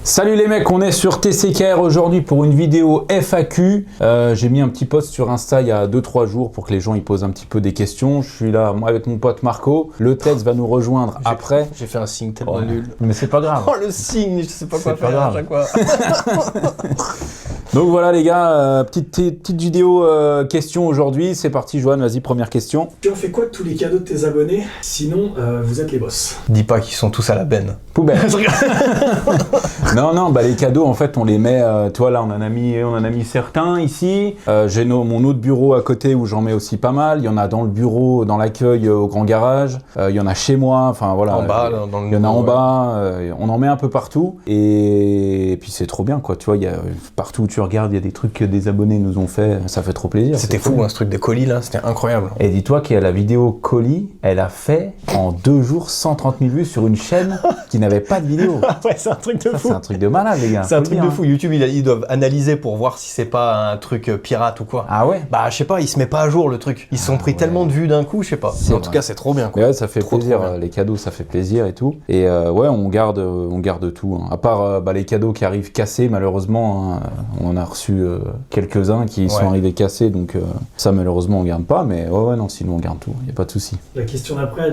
Salut les mecs, on est sur TCKR aujourd'hui pour une vidéo FAQ. J'ai mis un petit post sur Insta il y a 2-3 jours pour que les gens y posent un petit peu des questions. Je suis là, moi avec mon pote Marco. Le Teds va nous rejoindre après. J'ai fait un signe tellement nul. Mais c'est pas grave. Oh le signe, je sais pas quoi faire à chaque fois. Donc voilà les gars, petite vidéo question aujourd'hui. C'est parti Johan, vas-y, première question. Tu en fais quoi de tous les cadeaux de tes abonnés? Sinon, vous êtes les boss. Dis pas qu'ils sont tous à la benne. Poubelle. Non, bah les cadeaux en fait on les met, tu vois là on en a mis certains ici. J'ai mon autre bureau à côté où j'en mets aussi pas mal. Il y en a dans le bureau, dans l'accueil au grand garage. Il y en a chez moi, enfin voilà. En bas, dans le il y en a en bas, on en met un peu partout. Et puis c'est trop bien quoi, tu vois, il y a partout où tu regardes, il y a des trucs que des abonnés nous ont fait, ça fait trop plaisir. C'était fou hein, ce truc de colis là, c'était incroyable. Et dis-toi qu'il y a la vidéo colis, elle a fait en 2 jours 130 000 vues sur une chaîne qui n'avait pas de vidéo. Ouais, c'est un truc de fou. C'est un truc de malade les gars. C'est un truc de fou. YouTube, ils doivent analyser pour voir si c'est pas un truc pirate ou quoi. Ah ouais? Bah je sais pas, il se met pas à jour le truc. Ils se sont pris tellement de vues d'un coup, je sais pas. En tout cas, c'est trop bien quoi. Ouais, ça fait plaisir, les cadeaux, ça fait plaisir et tout. Et ouais, on garde tout. Hein. À part les cadeaux qui arrivent cassés, malheureusement, hein, on en a reçu quelques-uns qui sont arrivés cassés, donc ça malheureusement on garde pas, mais ouais, non, sinon on garde tout, y a pas de souci. La question d'après,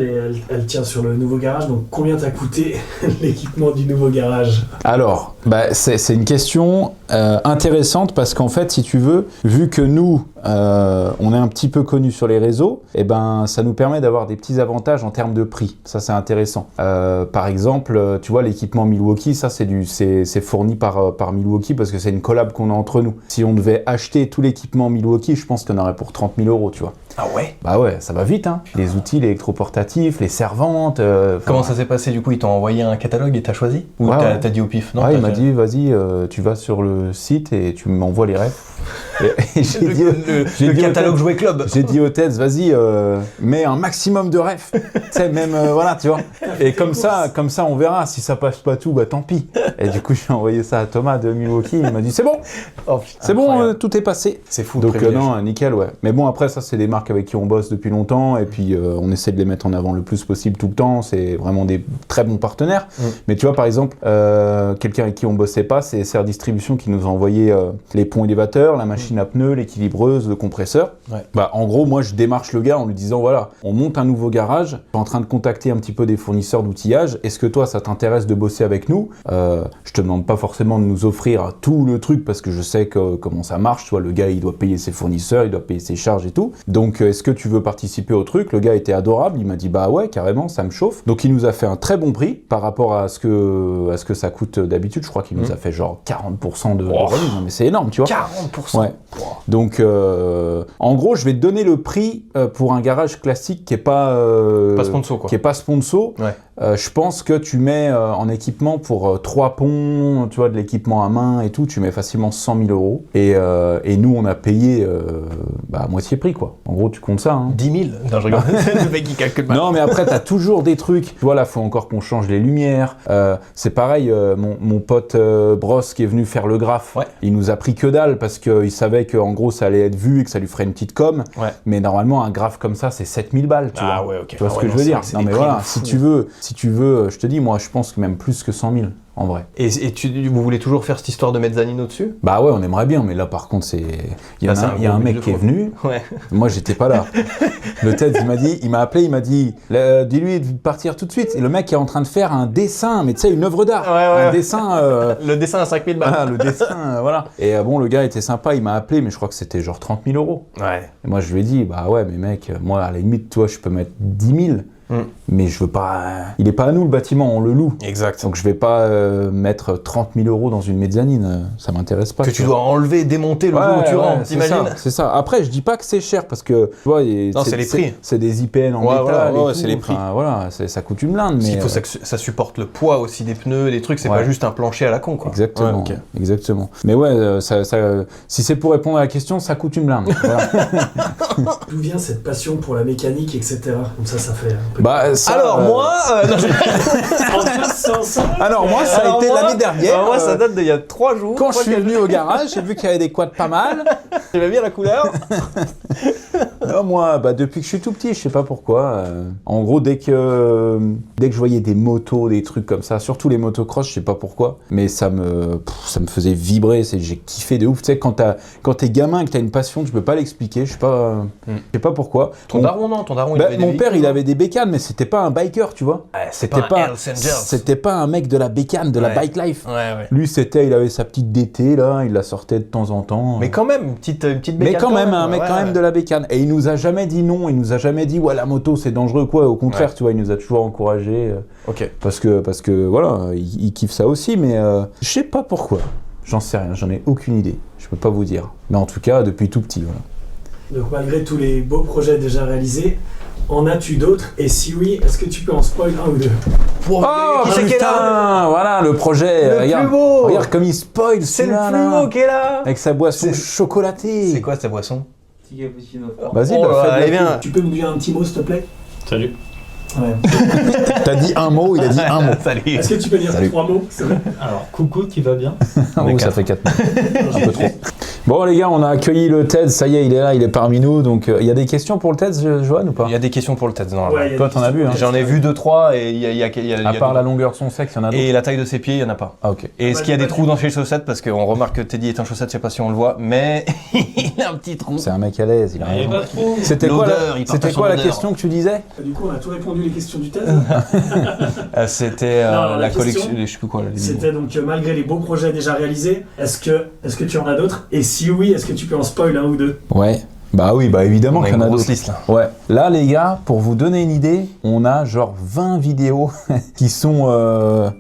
elle tient sur le nouveau garage, donc combien t'a coûté l'équipement du nouveau garage? Alors, c'est une question intéressante parce qu'en fait, si tu veux, vu que nous, on est un petit peu connus sur les réseaux, et ben ça nous permet d'avoir des petits avantages en termes de prix. Ça, c'est intéressant. Par exemple, tu vois, l'équipement Milwaukee, ça, c'est fourni par Milwaukee parce que c'est une collab qu'on a entre nous. Si on devait acheter tout l'équipement Milwaukee, je pense qu'on aurait pour 30 000 €, tu vois. Ah ouais? Bah ouais, ça va vite, hein. Les outils, l'électroportatif, les servantes. Comment ça s'est passé du coup? Ils t'ont envoyé un catalogue et t'as choisi? Ou t'as dit au pif? Non, il m'a dit, vas-y, tu vas sur le site et tu m'envoies les refs. Et le catalogue Jouet Club. J'ai dit au Teds, vas-y, mets un maximum de refs. Tu sais, même, voilà, tu vois. Et comme ça, on verra. Si ça passe pas tout, bah tant pis. Et du coup, j'ai envoyé ça à Thomas de Milwaukee. Il m'a dit, c'est bon. Oh, c'est bon, tout est passé. C'est fou. Donc, non, nickel, ouais. Mais bon, après, ça, c'est des marques avec qui on bosse depuis longtemps. Et puis, on essaie de les mettre en avant le plus possible tout le temps. C'est vraiment des très bons partenaires. Mais tu vois, par exemple, quelqu'un avec qui on bossait pas, c'est SR Distribution qui nous a envoyé les ponts élévateurs, la machine à pneus, l'équilibreuse, le compresseur. Ouais. Bah, en gros, moi, je démarche le gars en lui disant, voilà, on monte un nouveau garage, je suis en train de contacter un petit peu des fournisseurs d'outillage. Est-ce que toi, ça t'intéresse de bosser avec nous? Je te demande pas forcément de nous offrir tout le truc parce que je sais comment ça marche. Tu vois, le gars, il doit payer ses fournisseurs, il doit payer ses charges et tout. Donc, est-ce que tu veux participer au truc? Le gars était adorable. Il m'a dit, bah ouais, carrément, ça me chauffe. Donc, il nous a fait un très bon prix par rapport à ce que ça coûte d'habitude. Je crois qu'il nous a fait genre 40% de remise. Mais c'est énorme, tu vois. 40%. Ouais. Donc, en gros, je vais te donner le prix pour un garage classique qui est pas sponsor, quoi. Qui est pas sponsor. Ouais. Je pense que tu mets en équipement pour 3 ponts, tu vois, de l'équipement à main et tout, tu mets facilement 100 000 €. Et nous, on a payé à moitié prix, quoi. En gros, tu comptes ça. Hein. 10 000. Non, je rigole. Le mec qui calcule mal. Non, mais après, t'as toujours des trucs. Tu vois, là, faut encore qu'on change les lumières. C'est pareil, mon pote Brosse qui est venu faire le graphe, il nous a pris que dalle parce qu'il savait qu'en gros, ça allait être vu et que ça lui ferait une petite com. Ouais. Mais normalement, un graphe comme ça, c'est 7 000 balles, tu vois. Ouais, ok. Tu vois ce que je veux dire? Non, mais voilà, si tu veux, je te dis, moi, je pense que même plus que 100 000. En vrai. Et vous voulez toujours faire cette histoire de mezzanine au-dessus? Bah ouais, on aimerait bien, mais là par contre, il y a un mec qui est venu. Ouais. Moi, j'étais pas là. Le Ted, il m'a appelé, il m'a dit, dis-lui de partir tout de suite. Et le mec est en train de faire un dessin, mais tu sais, une œuvre d'art. Un dessin. Le dessin à 5 000 balles. Voilà, le dessin, voilà. Et bon, le gars était sympa, il m'a appelé, mais je crois que c'était genre 30 000 €. Ouais. Et moi, je lui ai dit, bah ouais, mais mec, moi, à la limite, toi, je peux mettre 10 000. Mais je veux pas. Il est pas à nous le bâtiment, on le loue. Exact. Donc je vais pas mettre 30 000 € dans une mezzanine, ça m'intéresse pas. Que tu dois enlever, démonter le jour où tu rentres, t'imagines? C'est ça. Après, je dis pas que c'est cher parce que tu vois, c'est les prix. C'est des IPN en métal. Ouais, c'est les prix. Voilà, ça coûte une blinde. Mais il faut que ça supporte le poids aussi des pneus, des trucs. C'est pas juste un plancher à la con, quoi. Exactement. Ouais, exactement. Mais ouais, si c'est pour répondre à la question, ça coûte une blinde. Voilà. D'où vient cette passion pour la mécanique, etc. Comme ça fait Bah, ça, Alors moi, non, Alors moi, ça a été l'année dernière. moi, ça date d'il y a 3 jours. Quand je suis venu au garage, j'ai vu qu'il y avait des quads pas mal. J'aimais bien la couleur. Non, moi, bah, depuis que je suis tout petit, je sais pas pourquoi. En gros, dès que je voyais des motos, des trucs comme ça, surtout les motocross, je sais pas pourquoi, mais ça me faisait vibrer. J'ai kiffé de ouf. Tu sais, quand t'es gamin et que t'as une passion, tu peux pas l'expliquer. Je sais pas pourquoi. Ton daron, il avait mon des père, véhicules, il avait des bécanes, mais c'était pas un biker, tu vois. Ouais, C'était pas un mec de la bécane, de la Ouais. bike life. Ouais. Lui, il avait sa petite DT là, il la sortait de temps en temps. Mais quand même, une petite bécane. Mais quand même, un mec ouais, quand même de la bécane. Et il nous a jamais dit non, il nous a jamais dit ouais la moto c'est dangereux quoi. Au contraire, tu vois, il nous a toujours encouragé. Ok. Parce que voilà, il kiffe ça aussi, mais je sais pas pourquoi. J'en sais rien, j'en ai aucune idée. Je peux pas vous dire. Mais en tout cas, depuis tout petit, voilà. Donc malgré tous les beaux projets déjà réalisés, en as-tu d'autres? Et si oui, est-ce que tu peux en spoil un ou deux? Oh qui c'est qui est là? putain, voilà le projet. Le regarde, plus beau. regarde comme il spoil. C'est le celui-là, plus là. beau qui est là. Avec sa boisson C'est- chocolatée. C'est quoi ta boisson? Petit cappuccino. Vas-y, Oh bah, là, fais de la allez, viens. Tu peux nous dire un petit mot s'il te plaît? Salut. Ouais. T'as dit un mot, il a dit un mot. Salut. Est-ce que tu peux dire Salut. 3 mots? C'est vrai. Alors, coucou, tu vas bien? On est Oh, ça quatre. fait 4 mots. Un peu trop. Bon les gars, on a accueilli le TED, ça y est, il est là, il est parmi nous. Donc il y a des questions pour le TED, Johan, ou pas? Il y a des questions pour le TED, normalement. Ouais, il y a Toi, des t'en as questions. vu, hein. J'en ai vu 2-3 et il y a À part la longueur de son sexe, il y en a d'autres. Et la taille de ses pieds, il n'y en a pas. Ah ok. Et est-ce qu'il y a des trous dans ses chaussettes? Parce qu'on remarque que Teddy est en chaussettes, je sais pas si on le voit, mais il a un petit trou. C'est un mec à l'aise, il a Il est raison. pas trop. C'était quoi, L'odeur, il partage son la odeur. question que tu disais? Du coup, on a tout répondu les questions du TED. C'était Non, la question, collection, je sais plus quoi. C'était donc malgré les beaux projets déjà réalisés, est-ce que tu en as d'autres? Et si oui, est-ce que tu peux en spoil un ou deux? Ouais. Bah oui, bah évidemment On a qu'il y en une a grosse d'autres. liste là. Ouais. Là les gars, pour vous donner une idée, on a genre 20 vidéos qui sont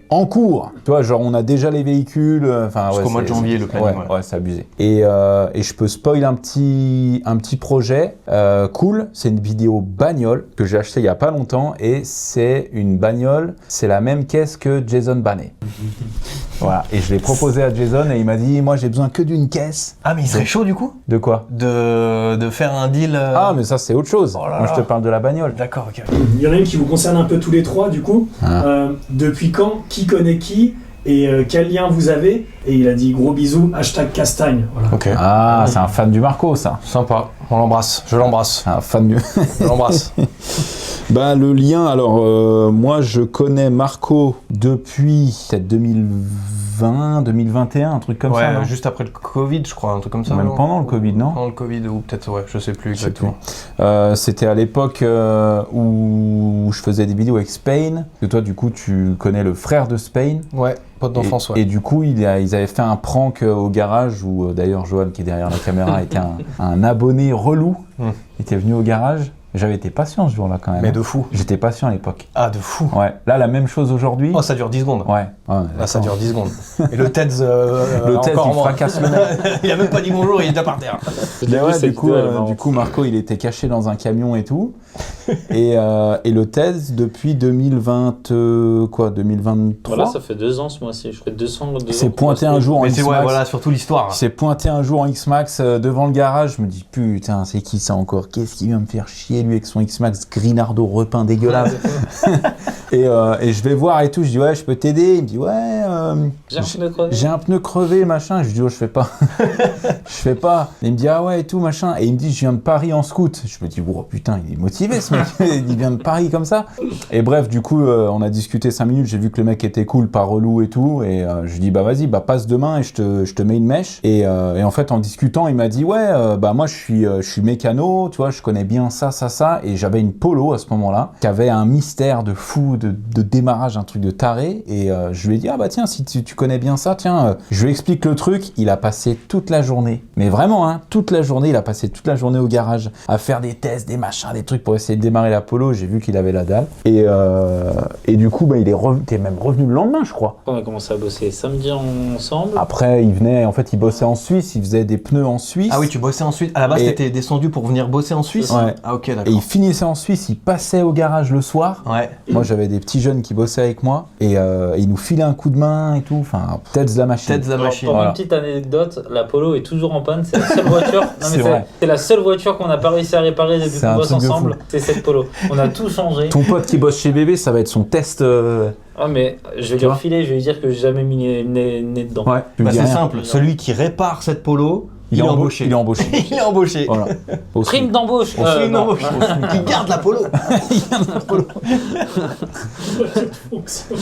en cours. Tu vois, genre on a déjà les véhicules. Enfin, Jusqu'au ouais, mois de janvier, le planning, Ouais, ouais. ouais, c'est abusé. Et je peux spoil un petit projet cool. C'est une vidéo bagnole que j'ai acheté il y a pas longtemps et c'est une bagnole. C'est la même caisse que Jason Banet. Voilà. Et je l'ai proposé à Jason et il m'a dit moi j'ai besoin que d'une caisse. Ah, mais il serait chaud du coup De quoi? de faire un deal. Ah mais ça c'est autre chose. Oh là Moi là. je te parle de la bagnole. D'accord, ok. Il y en a une qui vous concerne un peu tous les trois, du coup. Ah. Depuis quand? Qui connaît qui? Et quel lien vous avez? Et il a dit gros bisous, hashtag Castagne. Voilà. Ok. Ah, c'est un fan du Marco, ça. Sympa. On l'embrasse. Je l'embrasse. C'est un fan du. Je l'embrasse. Bah, le lien, alors, moi, je connais Marco depuis peut-être 2020, 2021, un truc comme ça. non juste après le Covid, je crois, un truc comme ça. Même non pendant le Covid, non Pendant le Covid, ou peut-être, ouais, je sais plus Je sais exactement. C'était à l'époque où je faisais des vidéos avec Spain. Que toi, du coup, tu connais le frère de Spain. Ouais, pote d'enfance, ouais. Et du coup, ils avaient fait un prank au garage où, d'ailleurs, Johan, qui est derrière la caméra, était un abonné relou. Il était venu au garage. J'avais été patient ce jour-là quand même. Mais de fou. J'étais patient à l'époque. Ah, de fou. Ouais. Là, la même chose aujourd'hui. Oh, ça dure 10 secondes. Ouais. Ouais, Là, ça d'accord. dure 10 secondes. Et le TED, Le TED, encore il moins. fracasse le mec. Il a même pas dit bonjour, il est déjà par terre. Mais ouais, du coup, Marco, il était caché dans un camion et tout. Et le TED, depuis 2023. Voilà, ça fait 2 ans ce mois-ci. Je fais 200. Il s'est pointé un jour en Mais c'est, X-Max. ouais, voilà, surtout l'histoire. Il s'est pointé un jour en X-Max devant le garage. Je me dis, putain, c'est qui ça encore? Qu'est-ce qui vient me faire chier, lui, avec son X-Max Grinardo repeint dégueulasse? Et je vais voir et tout. Je dis, ouais, je peux t'aider? Il me dit, ouais, j'ai un pneu crevé, machin. Je dis, oh, je fais pas. Je fais pas. Et il me dit, ah ouais, et tout, machin. Et il me dit, je viens de Paris en scout. Je me dis, oh putain, il est motivé ce mec. Il vient de Paris comme ça. Et bref, du coup, on a discuté 5 minutes. J'ai vu que le mec était cool, pas relou et tout. Et je lui dis, bah vas-y, bah passe demain et je te mets une mèche. Et en fait, en discutant, il m'a dit, ouais, bah moi, je suis mécano, tu vois, je connais bien ça. Et j'avais une Polo à ce moment-là, qui avait un mystère de fou, de démarrage, un truc de taré. Et je lui ai dit, ah bah tiens, si tu connais bien ça, tiens, je lui explique le truc. Il a passé toute la journée, mais vraiment, hein, toute la journée, il a passé toute la journée au garage à faire des tests, des machins, des trucs pour essayer de démarrer la Polo. J'ai vu qu'il avait la dalle. Et du coup, bah, il est même revenu le lendemain, je crois. On a commencé à bosser samedi ensemble. Après, il bossait en Suisse, il faisait des pneus en Suisse. Ah oui, tu bossais en Suisse. À la base, Et- t'étais descendu pour venir bosser en Suisse? Ouais. Ah ok, d'accord. Et il finissait en Suisse, il passait au garage le soir. Ouais. Moi, j'avais des petits jeunes qui bossaient avec moi et ils nous filaient un coup de main et tout. Enfin, Ted's la machine. Ted's la machine. Pour Voilà. une petite anecdote, la Polo est toujours en panne. C'est la seule voiture. Non, mais C'est vrai. c'est la seule voiture qu'on n'a pas réussi à réparer depuis C'est qu'on un bosse truc de ensemble. fou. C'est cette Polo. On a tout changé. Ton pote qui bosse chez Bébé, ça va être son test. Ah, mais je vais Tu lui vois refiler, je vais lui dire que j'ai jamais mis le nez dedans. Ouais, tu me Bah, dis c'est rien. simple, celui qui répare cette Polo, il est embauché. Il est embauché. Il est embauché. Voilà. Prime d'embauche. Prime non. d'embauche. Qui garde la Polo. Fonction.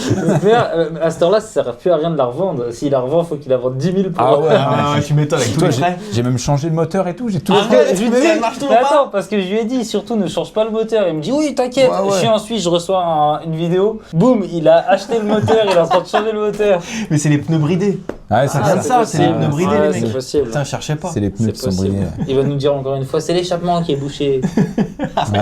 À cette heure-là, ça sert plus à rien de la revendre. S'il la revend, il faut qu'il la vende 10 000 pour Ah ouais, Ah, tu m'étonnes avec tous Toi, les frais. j'ai même changé le moteur et tout. J'ai tout. Arrête, je lui dis, ça marche toujours mais pas. attends, parce que je lui ai dit, surtout ne change pas le moteur. Il me dit, oui, t'inquiète, Ouais, ouais. je suis en Suisse, je reçois une vidéo. Boum, il a acheté le moteur, il est en train de changer le moteur. Mais c'est les pneus bridés. Ouais, c'est Ah, ça. c'est les pneus bridés, Ouais, les c'est mecs. possible. Putain, cherchez pas. C'est les pneus C'est qui sont possible. bridés. Il va nous dire encore une fois, c'est l'échappement qui est bouché.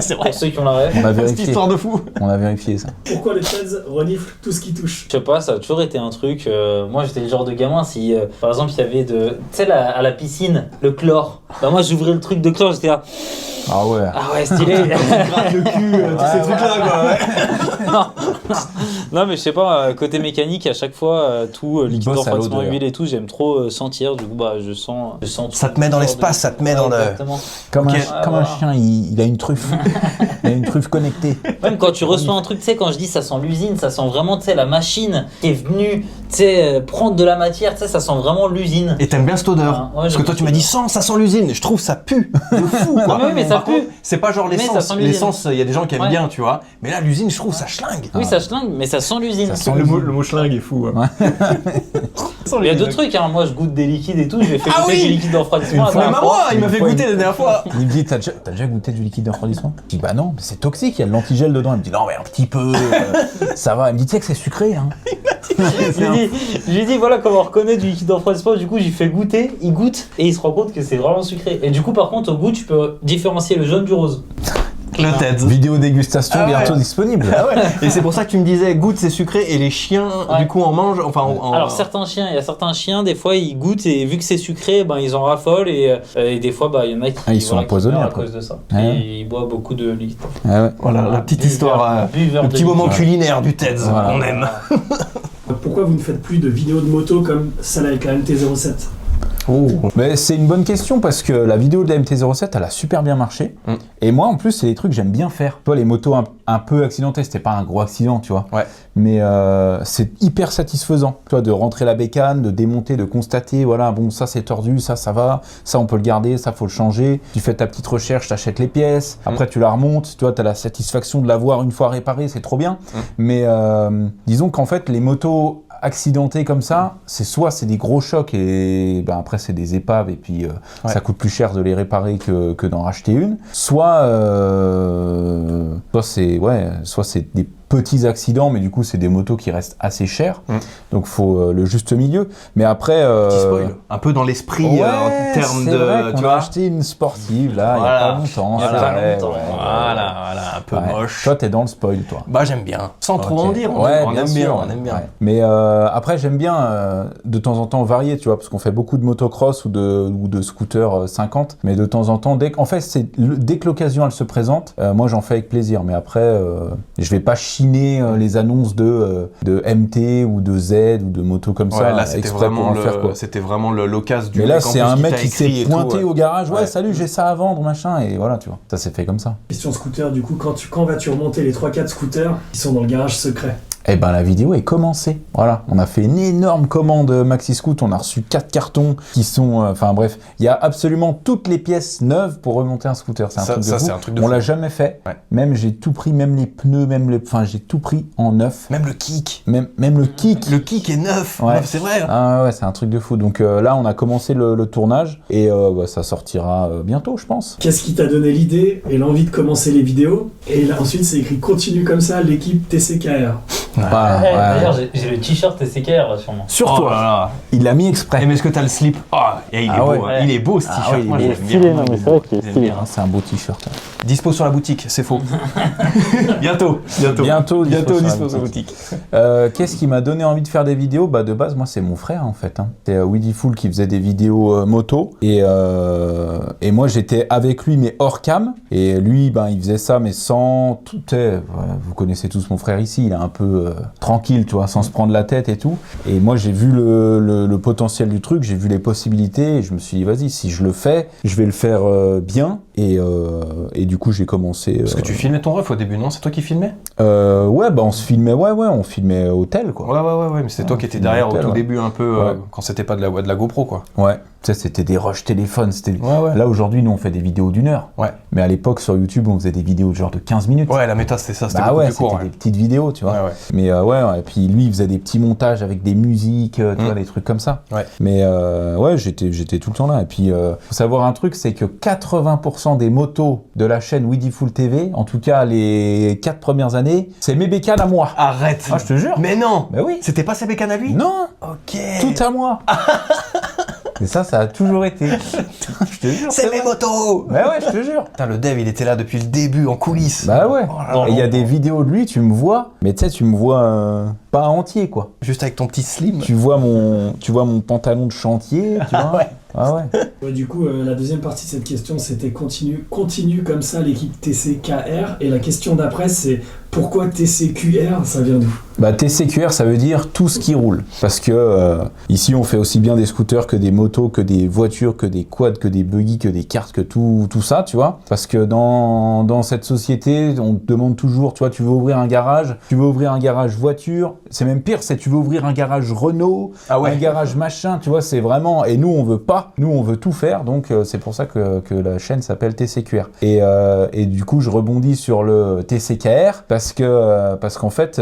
C'est vrai. Pour ceux qui ont la rêve. On a Cette vérifié. histoire de fou. On a vérifié ça. Pourquoi les Teds reniflent tout ce qui touche? Je sais pas, ça a toujours été un truc. Moi, j'étais le genre de gamin. Si, par exemple, il y avait de. Tu sais, à la piscine, le chlore. Bah, moi, j'ouvrais le truc de chlore, j'étais là. Ah ouais. Ah ouais, stylé. Gratte le cul, tous ces trucs-là, quoi. Ouais. Non, mais je sais pas, côté mécanique, à chaque fois, tout, liquide bosse à d'enfroidissement, l'odeur. huile et tout, j'aime trop sentir. Du coup, bah, je sens tout. Ça te met dans l'espace, ça te met dans le. Exactement. Comme, Ok. comme un chien, il a une truffe. Il a une truffe connectée. Même quand tu reçois un truc, tu sais, quand je dis ça sent l'usine, ça sent vraiment, tu sais, la machine qui est venue, tu sais, prendre de la matière, tu sais, ça sent vraiment l'usine. Et t'aimes bien cette odeur. Ouais, Parce que j'aime toi, tu bien m'as dit cette sens, ça sent l'usine. Je trouve ça pue de fou, quoi. Ah, mais ça Par pue. contre, c'est pas genre Mais ça l'essence. sent l'usine. L'essence, il y a des gens qui aiment Ouais. bien, tu vois. Mais là, l'usine, je trouve ça schlingue. Oui, ça schlingue, mais ça sent l'usine. Ça sent Le mot schlingue est fou. hein. Il y a d'autres trucs, hein. Moi je goûte des liquides et tout, je vais faire Ah goûter oui. du liquide d'enfroidissement. Une fois, la Même dernière à moi, il Une m'a fait fois, goûter la dernière fois. Il me dit, t'as déjà goûté du liquide de refroidissement? Je dis, bah non, mais c'est toxique, il y a de l'antigel dedans. Il me dit, non, mais un petit peu, ça va. Il me dit, tu sais que c'est sucré, hein. Je lui dis voilà comment on reconnaît du liquide d'enfroidissement, du coup j'y fais goûter, il goûte et il se rend compte que c'est vraiment sucré. Et du coup par contre au goût tu peux différencier le jaune du rose. Le TED. Vidéo dégustation Ah ouais. bientôt disponible. Ah ouais. Et c'est pour ça que tu me disais, goûte, c'est sucré, et les chiens, Ouais. du coup, en mangent. Enfin, Alors certains chiens, il y a certains chiens, des fois ils goûtent et vu que c'est sucré, ben ils en raffolent et des fois bah il y en a qui Ah, ils sont voilà, qui empoisonnés, meurent à quoi. cause de ça. Ouais. Et ils boivent beaucoup de liquide. Ah ouais. Voilà, la petite Buveur- histoire, buveur le de petit moment liquide. culinaire du TED, Voilà. on aime. Pourquoi vous ne faites plus de vidéos de moto comme celle avec la MT-07? Oh. Mais c'est une bonne question parce que la vidéo de la MT-07 elle a super bien marché. Mm. Et moi en plus c'est des trucs que j'aime bien faire. Toi les motos un peu accidentées, c'était pas un gros accident tu vois. Ouais. Mais c'est hyper satisfaisant. Tu vois, de rentrer la bécane, de démonter, de constater, voilà, bon ça c'est tordu, ça va, ça on peut le garder, ça faut le changer. Tu fais ta petite recherche, t'achètes les pièces, après tu la remontes, tu vois, t'as la satisfaction de l'avoir une fois réparée, c'est trop bien. Mais disons qu'en fait les motos accidentées comme ça, c'est des gros chocs et ben après c'est des épaves et puis ça coûte plus cher de les réparer que d'en racheter une. Soit c'est des petits accidents, mais du coup c'est des motos qui restent assez chères, donc faut le juste milieu. Mais après, Petit spoil, un peu dans l'esprit en termes c'est vrai de, qu'on tu a vois. acheté une sportive là, il y a Voilà. pas longtemps. Il y a c'est pas vrai, longtemps. Voilà, un peu Ouais. moche. Toi t'es dans le spoil toi. Bah j'aime bien, sans trop Ok. en dire, on Ouais, aime bien, sûr, on aime bien. ouais. Mais après j'aime bien de temps en temps varier, tu vois, parce qu'on fait beaucoup de motocross ou de scooters 50, mais de temps en temps, dès que l'occasion elle se présente, moi j'en fais avec plaisir. Mais après, je vais pas chiner les annonces de MT ou de Z ou de motos comme ça, Là c'était exprès pour vraiment en faire quoi. c'était vraiment l'occasion du Mais là mec en c'est plus un qui mec t'a qui s'est écrit et tout, pointé ouais. au garage, ouais Ouais. salut j'ai ça à vendre machin, et voilà tu vois, ça s'est fait comme ça. Question scooter, du coup, quand vas-tu remonter les 3-4 scooters qui sont dans le garage secret? Eh ben la vidéo est commencée. Voilà, on a fait une énorme commande Maxi Scoot, on a reçu 4 cartons qui sont, enfin bref, il y a absolument toutes les pièces neuves pour remonter un scooter. C'est un truc de fou. c'est un truc de On fou. l'a jamais fait. Ouais. Même j'ai tout pris, même les pneus, enfin j'ai tout pris en neuf. Même le kick. Même le kick. Le kick est neuf, Ouais. Neuf, c'est vrai. Ah ouais, c'est un truc de fou. Donc là, on a commencé le tournage et ça sortira bientôt, je pense. Qu'est-ce qui t'a donné l'idée et l'envie de commencer les vidéos? Et là, ensuite, c'est écrit continue comme ça, l'équipe TCKR. Voilà, Ouais, ouais. D'ailleurs j'ai le t-shirt TCKR là sur moi. Sur Oh toi, là là. il l'a mis Eh, exprès. mais est-ce que t'as le slip? Ah, Et il est Ah beau, ouais. hein. Il est beau ce Ah t-shirt. ouais, Moi, il je est l'aime stylé, bien. non, mais c'est vrai qu'il est J'aime stylé. bien. Ah, c'est un beau t-shirt. Dispo sur la boutique, c'est faux. Bientôt. Bientôt dispo sur la boutique. boutique. Qu'est-ce qui m'a donné envie de faire des vidéos? Bah de base, moi c'est mon frère en fait. Hein. C'est Weedyful qui faisait des vidéos moto et moi j'étais avec lui mais hors cam et lui ben il faisait ça mais sans tout. Vous connaissez tous mon frère ici, il est un peu tranquille, tu vois, sans se prendre la tête et tout. Et moi j'ai vu le potentiel du truc, j'ai vu les possibilités et je me suis dit vas-y si je le fais, je vais le faire bien et du coup j'ai commencé. Parce que tu filmais ton ref au début, non? C'est toi qui filmais? Ouais bah on se filmait, on filmait hôtel quoi. Ouais, mais c'était toi qui étais filmais derrière au hôtel, tout ouais. début un peu, Ouais. quand c'était pas de la GoPro quoi. Ouais, tu sais, c'était des rushs téléphone. Ouais. Là, aujourd'hui, nous, on fait des vidéos d'1 heure. Ouais. Mais à l'époque, sur YouTube, on faisait des vidéos de genre de 15 minutes. Ouais, la méta c'était ça, c'était Bah beaucoup ouais, plus court. c'était des petites vidéos, tu vois. Ouais. Mais ouais, et puis lui, il faisait des petits montages avec des musiques, tu vois, des trucs comme ça. Ouais. Mais ouais, j'étais tout le temps là. Et puis, faut savoir un truc, c'est que 80% des motos de la chaîne Weedyful TV, en tout cas les 4 premières années, c'est mes bécanes à moi. Arrête. Ah, je te jure. Mais non. Mais oui. C'était pas CBK à lui? Non, Ok. tout à moi. Et ça a toujours été. Je te jure. C'est vrai. mes motos. Bah ouais, je te jure. Putain, le dev il était là depuis le début en coulisses. Bah ouais. là Et il y a des vidéos de lui, tu me vois, mais tu sais, tu me vois pas entier quoi. Juste avec ton petit slim. Tu vois mon pantalon de chantier, tu vois. Ouais. Ah ouais. Ouais, du coup, la deuxième partie de cette question, c'était continue comme ça l'équipe TCKR. Et la question d'après, c'est pourquoi TCQR, ça vient d'où? Bah TCQR, ça veut dire tout ce qui roule. Parce que ici, on fait aussi bien des scooters que des motos, que des voitures, que des quads, que des buggy, que des karts, que tout ça, tu vois. Parce que dans cette société, on te demande toujours, tu vois, tu veux ouvrir un garage voiture. C'est même pire, c'est tu veux ouvrir un garage Renault, un garage machin, tu vois, c'est vraiment... Et nous, on veut pas. Nous, on veut tout faire. Donc, c'est pour ça que la chaîne s'appelle TCQR. Et du coup, je rebondis sur le TCKR parce qu'en fait,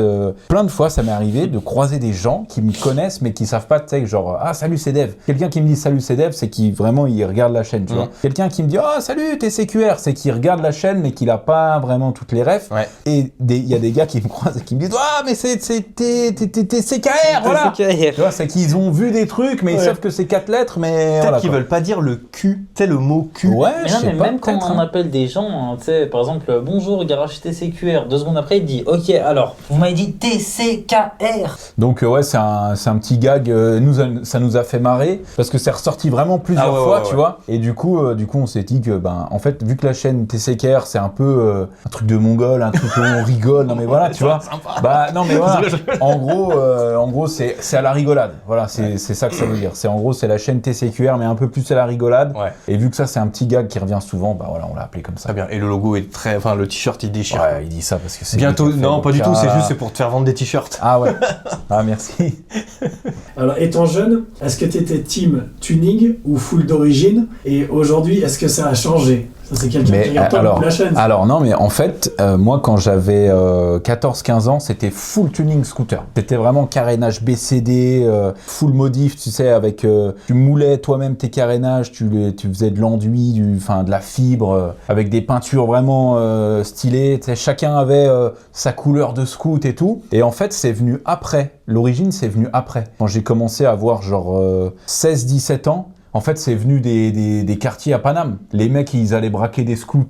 plein de fois, ça m'est arrivé de croiser des gens qui me connaissent mais qui savent pas, tu sais, genre, ah, salut, c'est Dev. Quelqu'un qui me dit salut, c'est Dev, c'est qui vraiment, il regarde la chaîne, tu vois. Quelqu'un qui me dit, ah, salut, TCQR, c'est qui regarde la chaîne mais qui a pas vraiment toutes les refs. Ouais. Et il y a des gars qui me croisent et qui me disent, ah, mais c'est TCKR, voilà. Tu vois, c'est qu'ils ont vu des trucs, mais ils savent que c'est 4 lettres, mais Peut-être voilà, qu'ils quoi. veulent pas dire le cul, tu sais, le mot cul. Ouais, Mais je non, sais mais pas, même quand peut-être, on hein. appelle des gens, hein, tu sais, par exemple, bonjour, garage TCQR, 2 secondes après, il dit, ok, alors, vous m'avez dit TCKR. Donc ouais, c'est un petit gag, ça nous a fait marrer, parce que c'est ressorti vraiment plusieurs fois, tu vois. Et du coup, on s'est dit que, en fait, vu que la chaîne TCKR, c'est un peu un truc de mongol, un truc où on rigole, non mais voilà, tu vois. Bah non mais voilà, en gros, c'est à la rigolade, voilà, c'est ça que ça veut dire. En gros, c'est la chaîne TCQR, mais un peu plus à la rigolade. Ouais. Et vu que ça, c'est un petit gag qui revient souvent, bah voilà, on l'a appelé comme ça. Très bien. Et le logo est très... Enfin, le t-shirt, il déchire. Ouais, il dit ça parce que c'est... Bientôt... lui qui a fait Non, le pas du tout. cas. C'est juste c'est pour te faire vendre des t-shirts. Ah ouais. Ah merci. Alors, étant jeune, est-ce que tu étais team tuning ou full d'origine? Et aujourd'hui, est-ce que ça a changé? Ça, c'est quelqu'un Mais qui regarde pas beaucoup la chaîne. alors non, mais en fait, moi quand j'avais 14-15 ans, c'était full tuning scooter. C'était vraiment carénage BCD, full modif, tu sais, avec tu moulais toi-même tes carénages, tu faisais de l'enduit, de la fibre, avec des peintures vraiment stylées. Tu sais, chacun avait sa couleur de scoot et tout. Et en fait, c'est venu après. L'origine, c'est venu après. Quand j'ai commencé à avoir genre 16-17 ans. En fait, c'est venu des quartiers à Paname. Les mecs, ils allaient braquer des scouts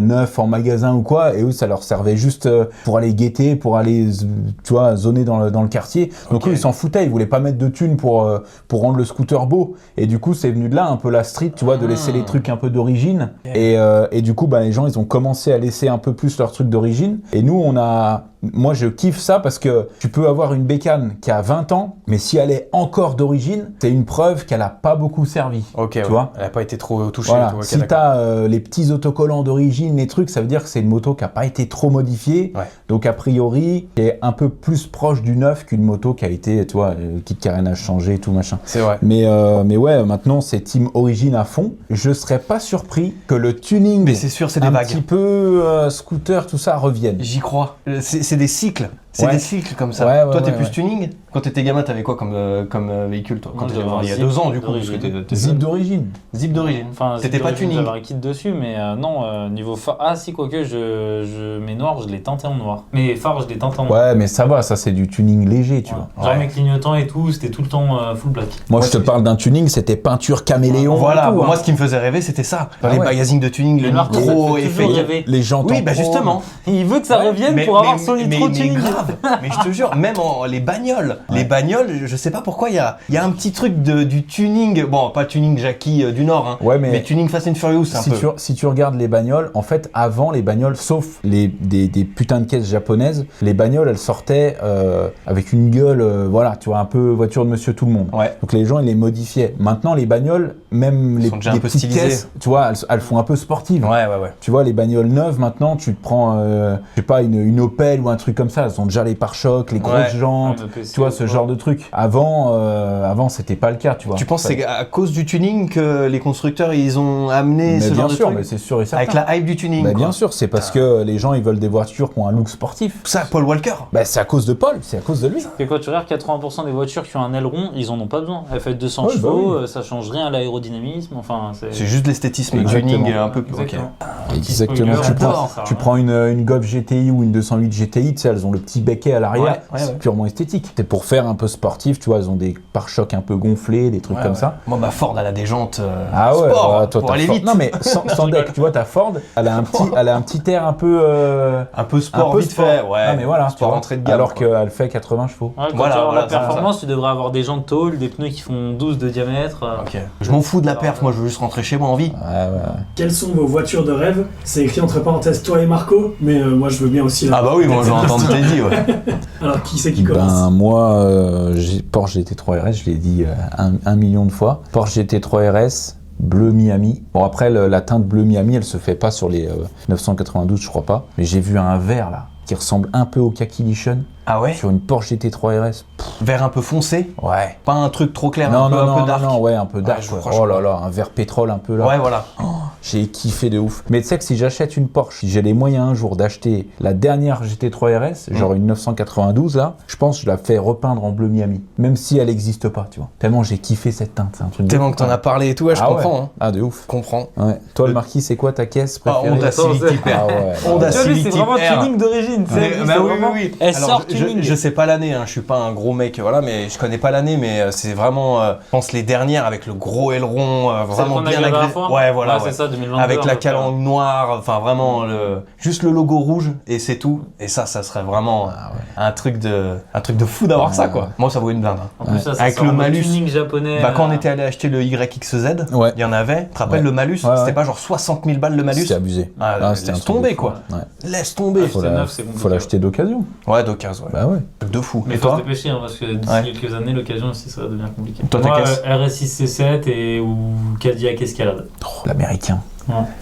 neufs en magasin ou quoi, et eux, ça leur servait juste pour aller guetter, pour aller, tu vois, zoner dans le quartier. Donc eux, ils s'en foutaient, ils voulaient pas mettre de thunes pour rendre le scooter beau. Et du coup, c'est venu de là un peu la street, tu vois, de laisser les trucs un peu d'origine. Et du coup, les gens, ils ont commencé à laisser un peu plus leurs trucs d'origine. Et nous, moi, je kiffe ça parce que tu peux avoir une bécane qui a 20 ans, mais si elle est encore d'origine, c'est une preuve qu'elle a pas beaucoup servi. Ok, tu ouais. vois. Elle a pas été trop touchée. Voilà. Tout, okay, Si t'as les petits autocollants d'origine, les trucs, ça veut dire que c'est une moto qui a pas été trop modifiée. Ouais. Donc a priori, qui est un peu plus proche du neuf qu'une moto qui a été, tu vois, kit carénage changé, tout machin. C'est vrai. Mais ouais, maintenant c'est team origine à fond. Je serais pas surpris que le tuning, Mais c'est sûr, c'est des un vagues. petit peu scooter, tout ça revienne. J'y crois. C'est des cycles. C'est Ouais. des cycles comme ça. Ouais, ouais, toi, t'es ouais, plus ouais. tuning. Quand t'étais gamin, t'avais quoi comme véhicule, toi? Quand Moi, t'étais j'avais un il y a Zip 2 ans, du coup, parce que d'origine. t'es Zip jeune. d'origine. Zip d'origine. Enfin, T'étais pas tuning. J'avais un kit dessus, mais non, niveau phare. Ah, si, quoique, mes noirs, je l'ai teinté en noir. Mes phares, je l'ai teinté en noir. Ouais, mais ça va, ça c'est du tuning léger, tu Ouais. vois. Genre Ouais. mes clignotants et tout, c'était tout le temps full black. Moi, Ouais, je te c'est- parle d'un tuning, c'était peinture caméléon. Voilà, et tout, bon, hein. moi, ce qui me faisait rêver, c'était ça. Dans Ah les ouais. magazines de tuning, le Mais Marco, ça te nitro, fait effet. toujours rêver. Les jantes Oui, en bah chrome. justement. Il veut que ça revienne pour avoir son nitro tuning. grave. Mais je te jure, même les bagnoles. Les bagnoles, je sais pas pourquoi, il y a un petit truc du tuning. Bon, pas tuning Jackie du Nord, hein, Ouais, mais tuning Fast and Furious un si peu. si tu regardes les bagnoles, en fait, avant les bagnoles, sauf des putains de caisses japonaises, les bagnoles, elles sortaient avec une gueule, voilà, tu vois, un peu voiture de monsieur tout le monde. Ouais. Donc les gens, ils les modifiaient. Maintenant, les bagnoles, même les sont déjà un peu petites stylisées. caisses, tu vois, elles font un peu sportives. Ouais. Tu vois, les bagnoles neuves, maintenant, tu te prends, je sais pas, une Opel ou un truc comme ça, elles ont déjà les pare-chocs, les grosses Ouais. jantes, tu vois, ce genre de truc. Avant, c'était pas le cas, tu vois. Tu penses que c'est à cause du tuning que les constructeurs ils ont amené Mais ce bien genre sûr, de mais truc c'est sûr et certain. avec la hype du tuning Bah, quoi. bien sûr, c'est parce que les gens ils veulent des voitures qui ont un look sportif. Ça, Paul Walker. Bah, c'est à cause de Paul, c'est à cause de lui. Et quand tu regardes 80% des voitures qui ont un aileron, ils en ont pas besoin. Elles font 200 Ouais, bah chevaux, oui. ça change rien à l'aérodynamisme. Enfin, C'est juste l'esthétisme, le Exactement. tuning un peu. Ok. Exactement. Exactement. Spoiler, j'adore. ça, Tu prends une Golf GTI ou une 208 GTI, tu sais, elles ont le petit becquet à l'arrière, Ouais, c'est ouais. purement esthétique. C'est pour faire un peu sportif, tu vois, elles ont des pare-chocs un peu gonflés, des trucs Ouais, comme ouais. ça. Moi, bah Ford, elle a des jantes Ah ouais, sport bah, toi, pour t'as aller Ford. vite. Non mais sans deck, tu vois, ta Ford, elle a un petit air un peu Un peu sport un peu vite sport. fait. Ouais. Ah mais voilà, tu sport vois, entrée de gamme. alors quoi. qu'elle fait 80 chevaux. Ouais, quand Voilà, tu vas avoir voilà, la c'est ça. performance, tu devrais avoir des jantes tôles, des pneus qui font 12 de diamètre. Ok. Je m'en fous de la perf, moi je veux juste rentrer chez moi en vie. Ouais. Quelles sont vos voitures de rêve? C'est écrit entre parenthèses toi et Marco, mais moi je veux bien aussi la. Ah bah oui, moi j'ai entendu Teddy, ouais. Alors qui c'est qui commence? Ben moi, Porsche GT3 RS, je l'ai dit 1 million de fois. Porsche GT3 RS, bleu Miami. Bon après, la teinte bleu Miami, elle se fait pas sur les 992, je crois pas. Mais j'ai vu un vert là, qui ressemble un peu au Kaki Edition, Ah ouais. sur une Porsche GT3 RS. Vert un peu foncé, Ouais. pas un truc trop clair, Non, un peu dark. non, ouais, un peu dark. je ouais. crois, Oh là là, un vert pétrole un peu là. Ouais, voilà. J'ai kiffé de ouf. Mais tu sais que si j'achète une Porsche, si j'ai les moyens un jour d'acheter la dernière GT3 RS, genre une 992 là, je pense que je la fais repeindre en bleu Miami. Même si elle n'existe pas, tu vois. Tellement j'ai kiffé cette teinte, c'est un truc de Tellement ouf. que t'en as parlé et tout, ouais, je Ah comprends. ouais. Hein. Ah de ouf. Je comprends. Ouais. Toi le Marquis, c'est quoi ta caisse Ah, préférée? Honda Civic Attends, Type R. Ah ouais. Honda Tu vois, lui, Civic c'est Type vraiment R. tuning d'origine. Mais- C'est bah oui, vraiment- oui. Elle Alors, sort tuning. je sais pas l'année, hein, je suis pas un gros mec, voilà, mais je connais pas l'année, mais c'est vraiment, je pense les dernières avec le gros aileron, Celle vraiment qu'on a bien vu la dernière agrégé. fois Ouais, voilà. Ouais, ouais. c'est ça, 2022. Avec la à peu près. calandre noire, enfin vraiment juste le logo rouge et c'est tout. Et ça serait vraiment un truc de fou d'avoir ça quoi. Moi ça vaut une blinde. Hein. En plus, ça, Avec sort le en mode malus. tuning japonais. Bah quand on était allé acheter le YXZ, Ouais. il y en avait. Tu te rappelles Ouais. le malus, Ouais, c'était ouais. pas genre 60 000 balles le malus. C'était abusé. Ah, c'était un laisse truc de tomber fou. quoi. Ouais. Laisse tomber. Ah, c'est neuf, c'est Faut compliqué. l'acheter d'occasion. Ouais, d'occasion, ouais. Bah ouais. Truc de fou. Mais Et il faut se toi dépêcher parce que d'ici Ouais. quelques années, l'occasion aussi, ça va devenir compliqué. Toi, ta Moi, caisse RS6 C7 ou Cadillac Escalade. Oh, l'américain.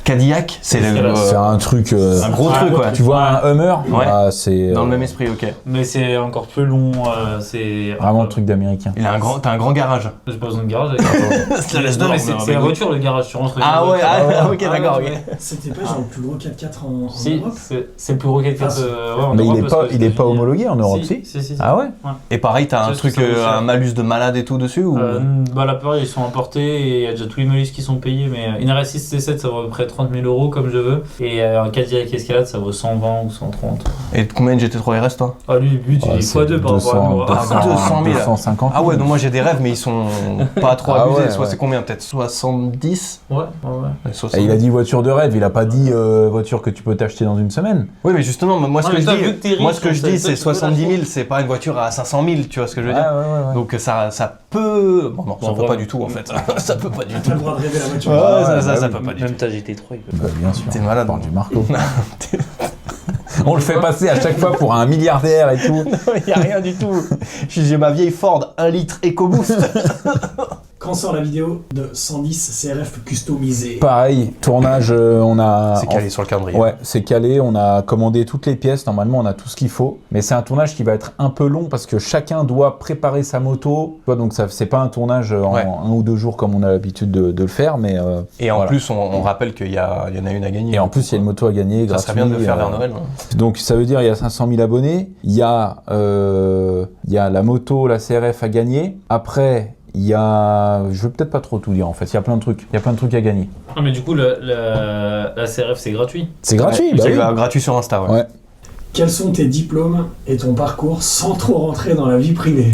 Cadillac, c'est Escalade. C'est un truc. un gros truc ouais. Tu vois un Hummer, Ouais. ah, c'est Dans le même esprit, ok. Mais c'est encore plus long. C'est vraiment le truc d'américain. T'as un grand garage. J'ai pas besoin de garage. Ça laisse Non, mais dormir, c'est la mais voiture le garage. Tu rentres dans Ah une ouais, voiture. ok, d'accord, ok. C'était pas genre le plus gros 4x4 en Si, Europe? c'est le plus gros 4x4 en Mais Europe, il est parce pas, que il est pas États-Unis- homologué en Europe, si? Si. Ah ouais? Et pareil, t'as un C'est truc, ça aussi. un malus de malade et tout dessus ou Bah la plupart ils sont importés et il y a déjà tous les malus qui sont payés, mais une RS6 C7 ça vaut à peu près 30 000 euros comme je veux, et un Cadillac Escalade ça vaut 120 ou 130. Et combien de GT3 RS toi? Ah lui, but il est x2 par rapport à nous. Ah, 200 000. 250 Ah ouais, donc moi j'ai des rêves, mais ils sont pas trop Ah abusés. ouais, Soit ouais. c'est combien peut-être 70 Ouais. Ouais, 60. Et il a dit voiture de rêve, il a pas dit voiture que tu peux t'acheter dans une semaine. Oui, mais justement, moi ce Ouais, que mais je toi, vu que t'es dis, moi riche, ce que je donc dis, ça, c'est tu peux 70 000, l'acheter. c'est pas une voiture à 500 000, tu vois ce que je veux dire? Ouais. Donc ça peut. Bon, non, ça Bon, peut pas vraiment. du tout en fait. Ça peut pas du T'as tout. le droit de rêver la voiture. Ouais, bah ça oui. peut pas du Même tout. ta GT3 il peut. Bah, bien sûr. T'es malade. On parle du Marco. On le fait passer à chaque fois pour un milliardaire et tout. Il y a rien du tout. J'ai ma vieille Ford 1 litre EcoBoost. Quand sort la vidéo de 110 CRF customisée? Pareil, tournage, on a... C'est calé sur le calendrier. Ouais, c'est calé, on a commandé toutes les pièces, normalement on a tout ce qu'il faut, mais c'est un tournage qui va être un peu long parce que chacun doit préparer sa moto, tu vois, donc ça, c'est pas un tournage en 1 ou 2 jours comme on a l'habitude de le faire, mais... Et en voilà. plus, on rappelle qu'il y en a une à gagner. Et en plus, il y a une moto à gagner, ça gratuit. serait bien de le faire vers Noël. Hein. Donc ça veut dire il y a 500 000 abonnés, il y a la moto, la CRF à gagner, après... Il y a... Je veux peut-être pas trop tout dire en fait, il y a plein de trucs, à gagner. Ah mais du coup la CRF c'est gratuit. C'est gratuit, Ouais, bah c'est oui. gratuit sur Insta, ouais. Ouais. Quels sont tes diplômes et ton parcours sans trop rentrer dans la vie privée?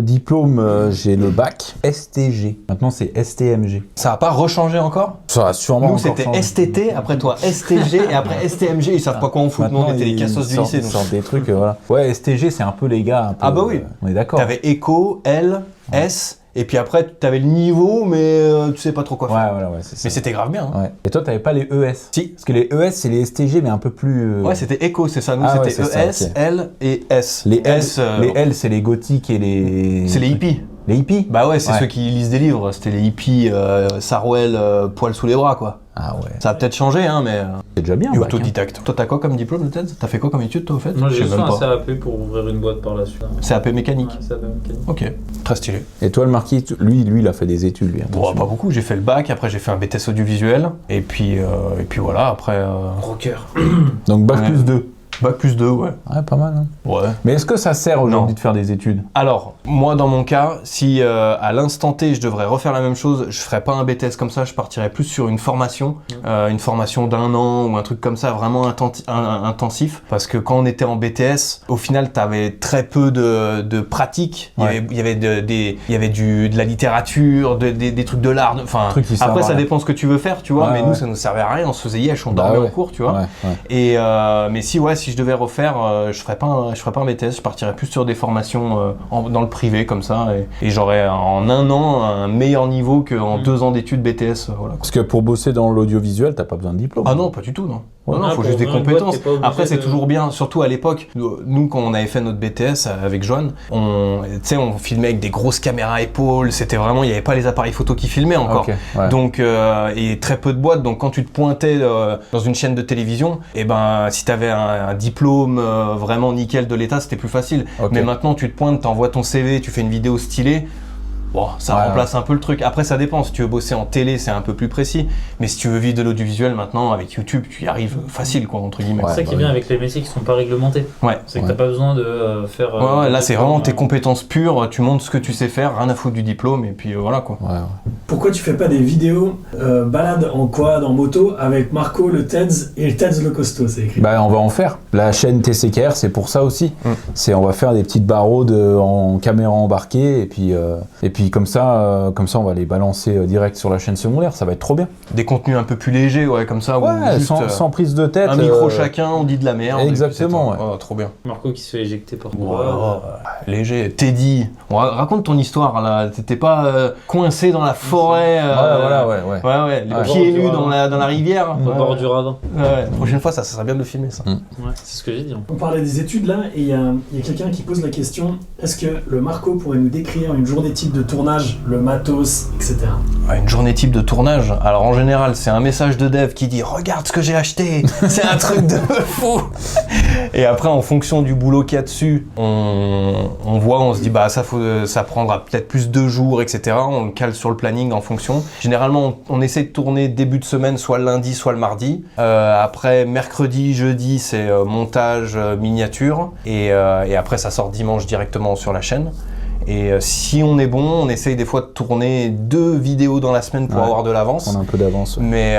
Diplôme, j'ai le bac STG. Maintenant c'est STMG. Ça a pas rechangé encore? Ça a sûrement Nous, encore c'était changé. STT, après toi STG, et après STMG. Ils savent pas quoi on fout. Nous, on était les cassos du lycée. Ils sortent des trucs, voilà. Ouais, STG, c'est un peu les gars. Un peu, Ah bah oui. On est d'accord. T'avais Eco, L, S, et puis après, t'avais le niveau, mais tu sais pas trop quoi Ouais, faire. voilà, ouais, c'est ça. Mais c'était grave bien. Hein. Ouais. Et toi, t'avais pas les ES? Si. Parce que les ES, c'est les STG, mais un peu plus... Ouais, c'était Eco, c'est ça. Nous, Ah ouais, c'était c'est ES, ça, ok. L et S. Les L, S, les L, c'est les gothiques et les... c'est les hippies. Les hippies? Bah ouais, c'est Ouais. ceux qui lisent des livres. C'était les hippies Sarouel, poil sous les bras, quoi. Ah ouais. Ça a peut-être changé, hein, mais... C'est déjà bien. Et bac, hein. autodidacte. Toi, t'as quoi comme diplôme, peut-être? T'as fait quoi comme étude, toi, au fait? Moi Je j'ai sais fait même un pas. CAP pour ouvrir une boîte par la suite. CAP mécanique. Ouais, CAP mécanique. Ok, très stylé. Et toi, le Marquis, lui, il a fait des études, lui. Bon, attention. pas beaucoup. J'ai fait le bac, après j'ai fait un BTS audiovisuel, et puis voilà, après... Rocker. Donc bac Ouais. plus 2. Bac plus 2, ouais. Ouais, pas mal, hein. Ouais. Mais est-ce que ça sert aujourd'hui de faire des études? Alors, moi dans mon cas, si à l'instant T je devrais refaire la même chose, je ferais pas un BTS comme ça, je partirais plus sur une formation d'1 an ou un truc comme ça, vraiment intensif. Parce que quand on était en BTS, au final t'avais très peu de pratique, Ouais. il y avait de la littérature, des trucs de l'art, enfin Trucs qui servent après à ça rien. dépend ce que tu veux faire, tu vois, Ouais, mais ouais. nous ça nous servait à rien, on se faisait yesh, on Bah dormait ouais. en cours, tu vois. Ouais, ouais. Et mais si je devais refaire, je ferais pas un BTS, je partirais plus sur des formations dans le privé comme ça, et j'aurais en 1 an un meilleur niveau qu'en 2 ans d'études BTS, voilà. Parce que pour bosser dans l'audiovisuel, t'as pas besoin de diplôme. Ah non, pas du tout, non. Ouais. Non, Ah, faut pour juste des ouvrir une boîte, compétences. t'es pas obligé Après, c'est de- toujours bien, surtout à l'époque. Nous, quand on avait fait notre BTS avec Joanne, on filmait avec des grosses caméras épaules. C'était vraiment, il n'y avait pas les appareils photo qui filmaient encore. Ok, ouais. Donc, et très peu de boîtes. Donc, quand tu te pointais dans une chaîne de télévision, et ben, si tu avais un diplôme vraiment nickel de l'État, c'était plus facile. Ok. Mais maintenant, tu te pointes, t'envoies ton CV, tu fais une vidéo stylée. Bon, ça Ouais, remplace un peu le truc. Après, ça dépend. Si tu veux bosser en télé, c'est un peu plus précis. Mais si tu veux vivre de l'audiovisuel maintenant, avec YouTube, tu y arrives facile, quoi, entre guillemets. Ouais. C'est ça qui est bien avec les métiers qui sont pas réglementés. Ouais. C'est que Ouais. t'as pas besoin de faire. Ouais, là, c'est vraiment tes compétences. compétences pures. Tu montres ce que tu sais faire, rien à foutre du diplôme, et puis voilà, quoi. Ouais, ouais. Pourquoi tu fais pas des vidéos balades en quad, en moto, avec Marco le Teds et le Teds le costaud, c'est écrit. Bah, on va en faire. La chaîne TCKR, c'est pour ça aussi. On va faire des petites barreaux en caméra embarquée, et puis comme ça, on va les balancer direct sur la chaîne secondaire. Ça va être trop bien. Des contenus un peu plus légers, ouais, comme ça. où Ouais, juste, sans prise de tête. un micro chacun, on dit de la merde. Exactement, et puis c'est tout. Oh, trop bien. Marco qui se fait éjecter par. Léger. Teddy, raconte ton histoire, là. T'étais pas coincé dans la forêt. Ouais. Les Ouais. pieds Bord du nus ravin. dans la rivière. Au bord du ravin. Ouais. Prochaine fois, ça serait bien de le filmer, ça. Ouais, c'est ce que j'ai dit. On parlait des études là, et il y a quelqu'un qui pose la question, est-ce que le Marco pourrait nous décrire une journée type de tournage, le matos, etc. Une journée type de tournage. Alors en général, c'est un message de dev qui dit regarde ce que j'ai acheté, c'est un truc de fou. Et après, en fonction du boulot qu'il y a dessus, on voit, on se dit bah ça prendra peut-être plus 2 jours, etc. On le cale sur le planning en fonction. Généralement, on essaie de tourner début de semaine, soit le lundi, soit le mardi. Après mercredi, jeudi, c'est montage, miniature, et après ça sort dimanche directement sur la chaîne. Et si on est bon, on essaye des fois de tourner 2 vidéos dans la semaine pour Ouais. avoir de l'avance. On a un peu d'avance. Ouais. Mais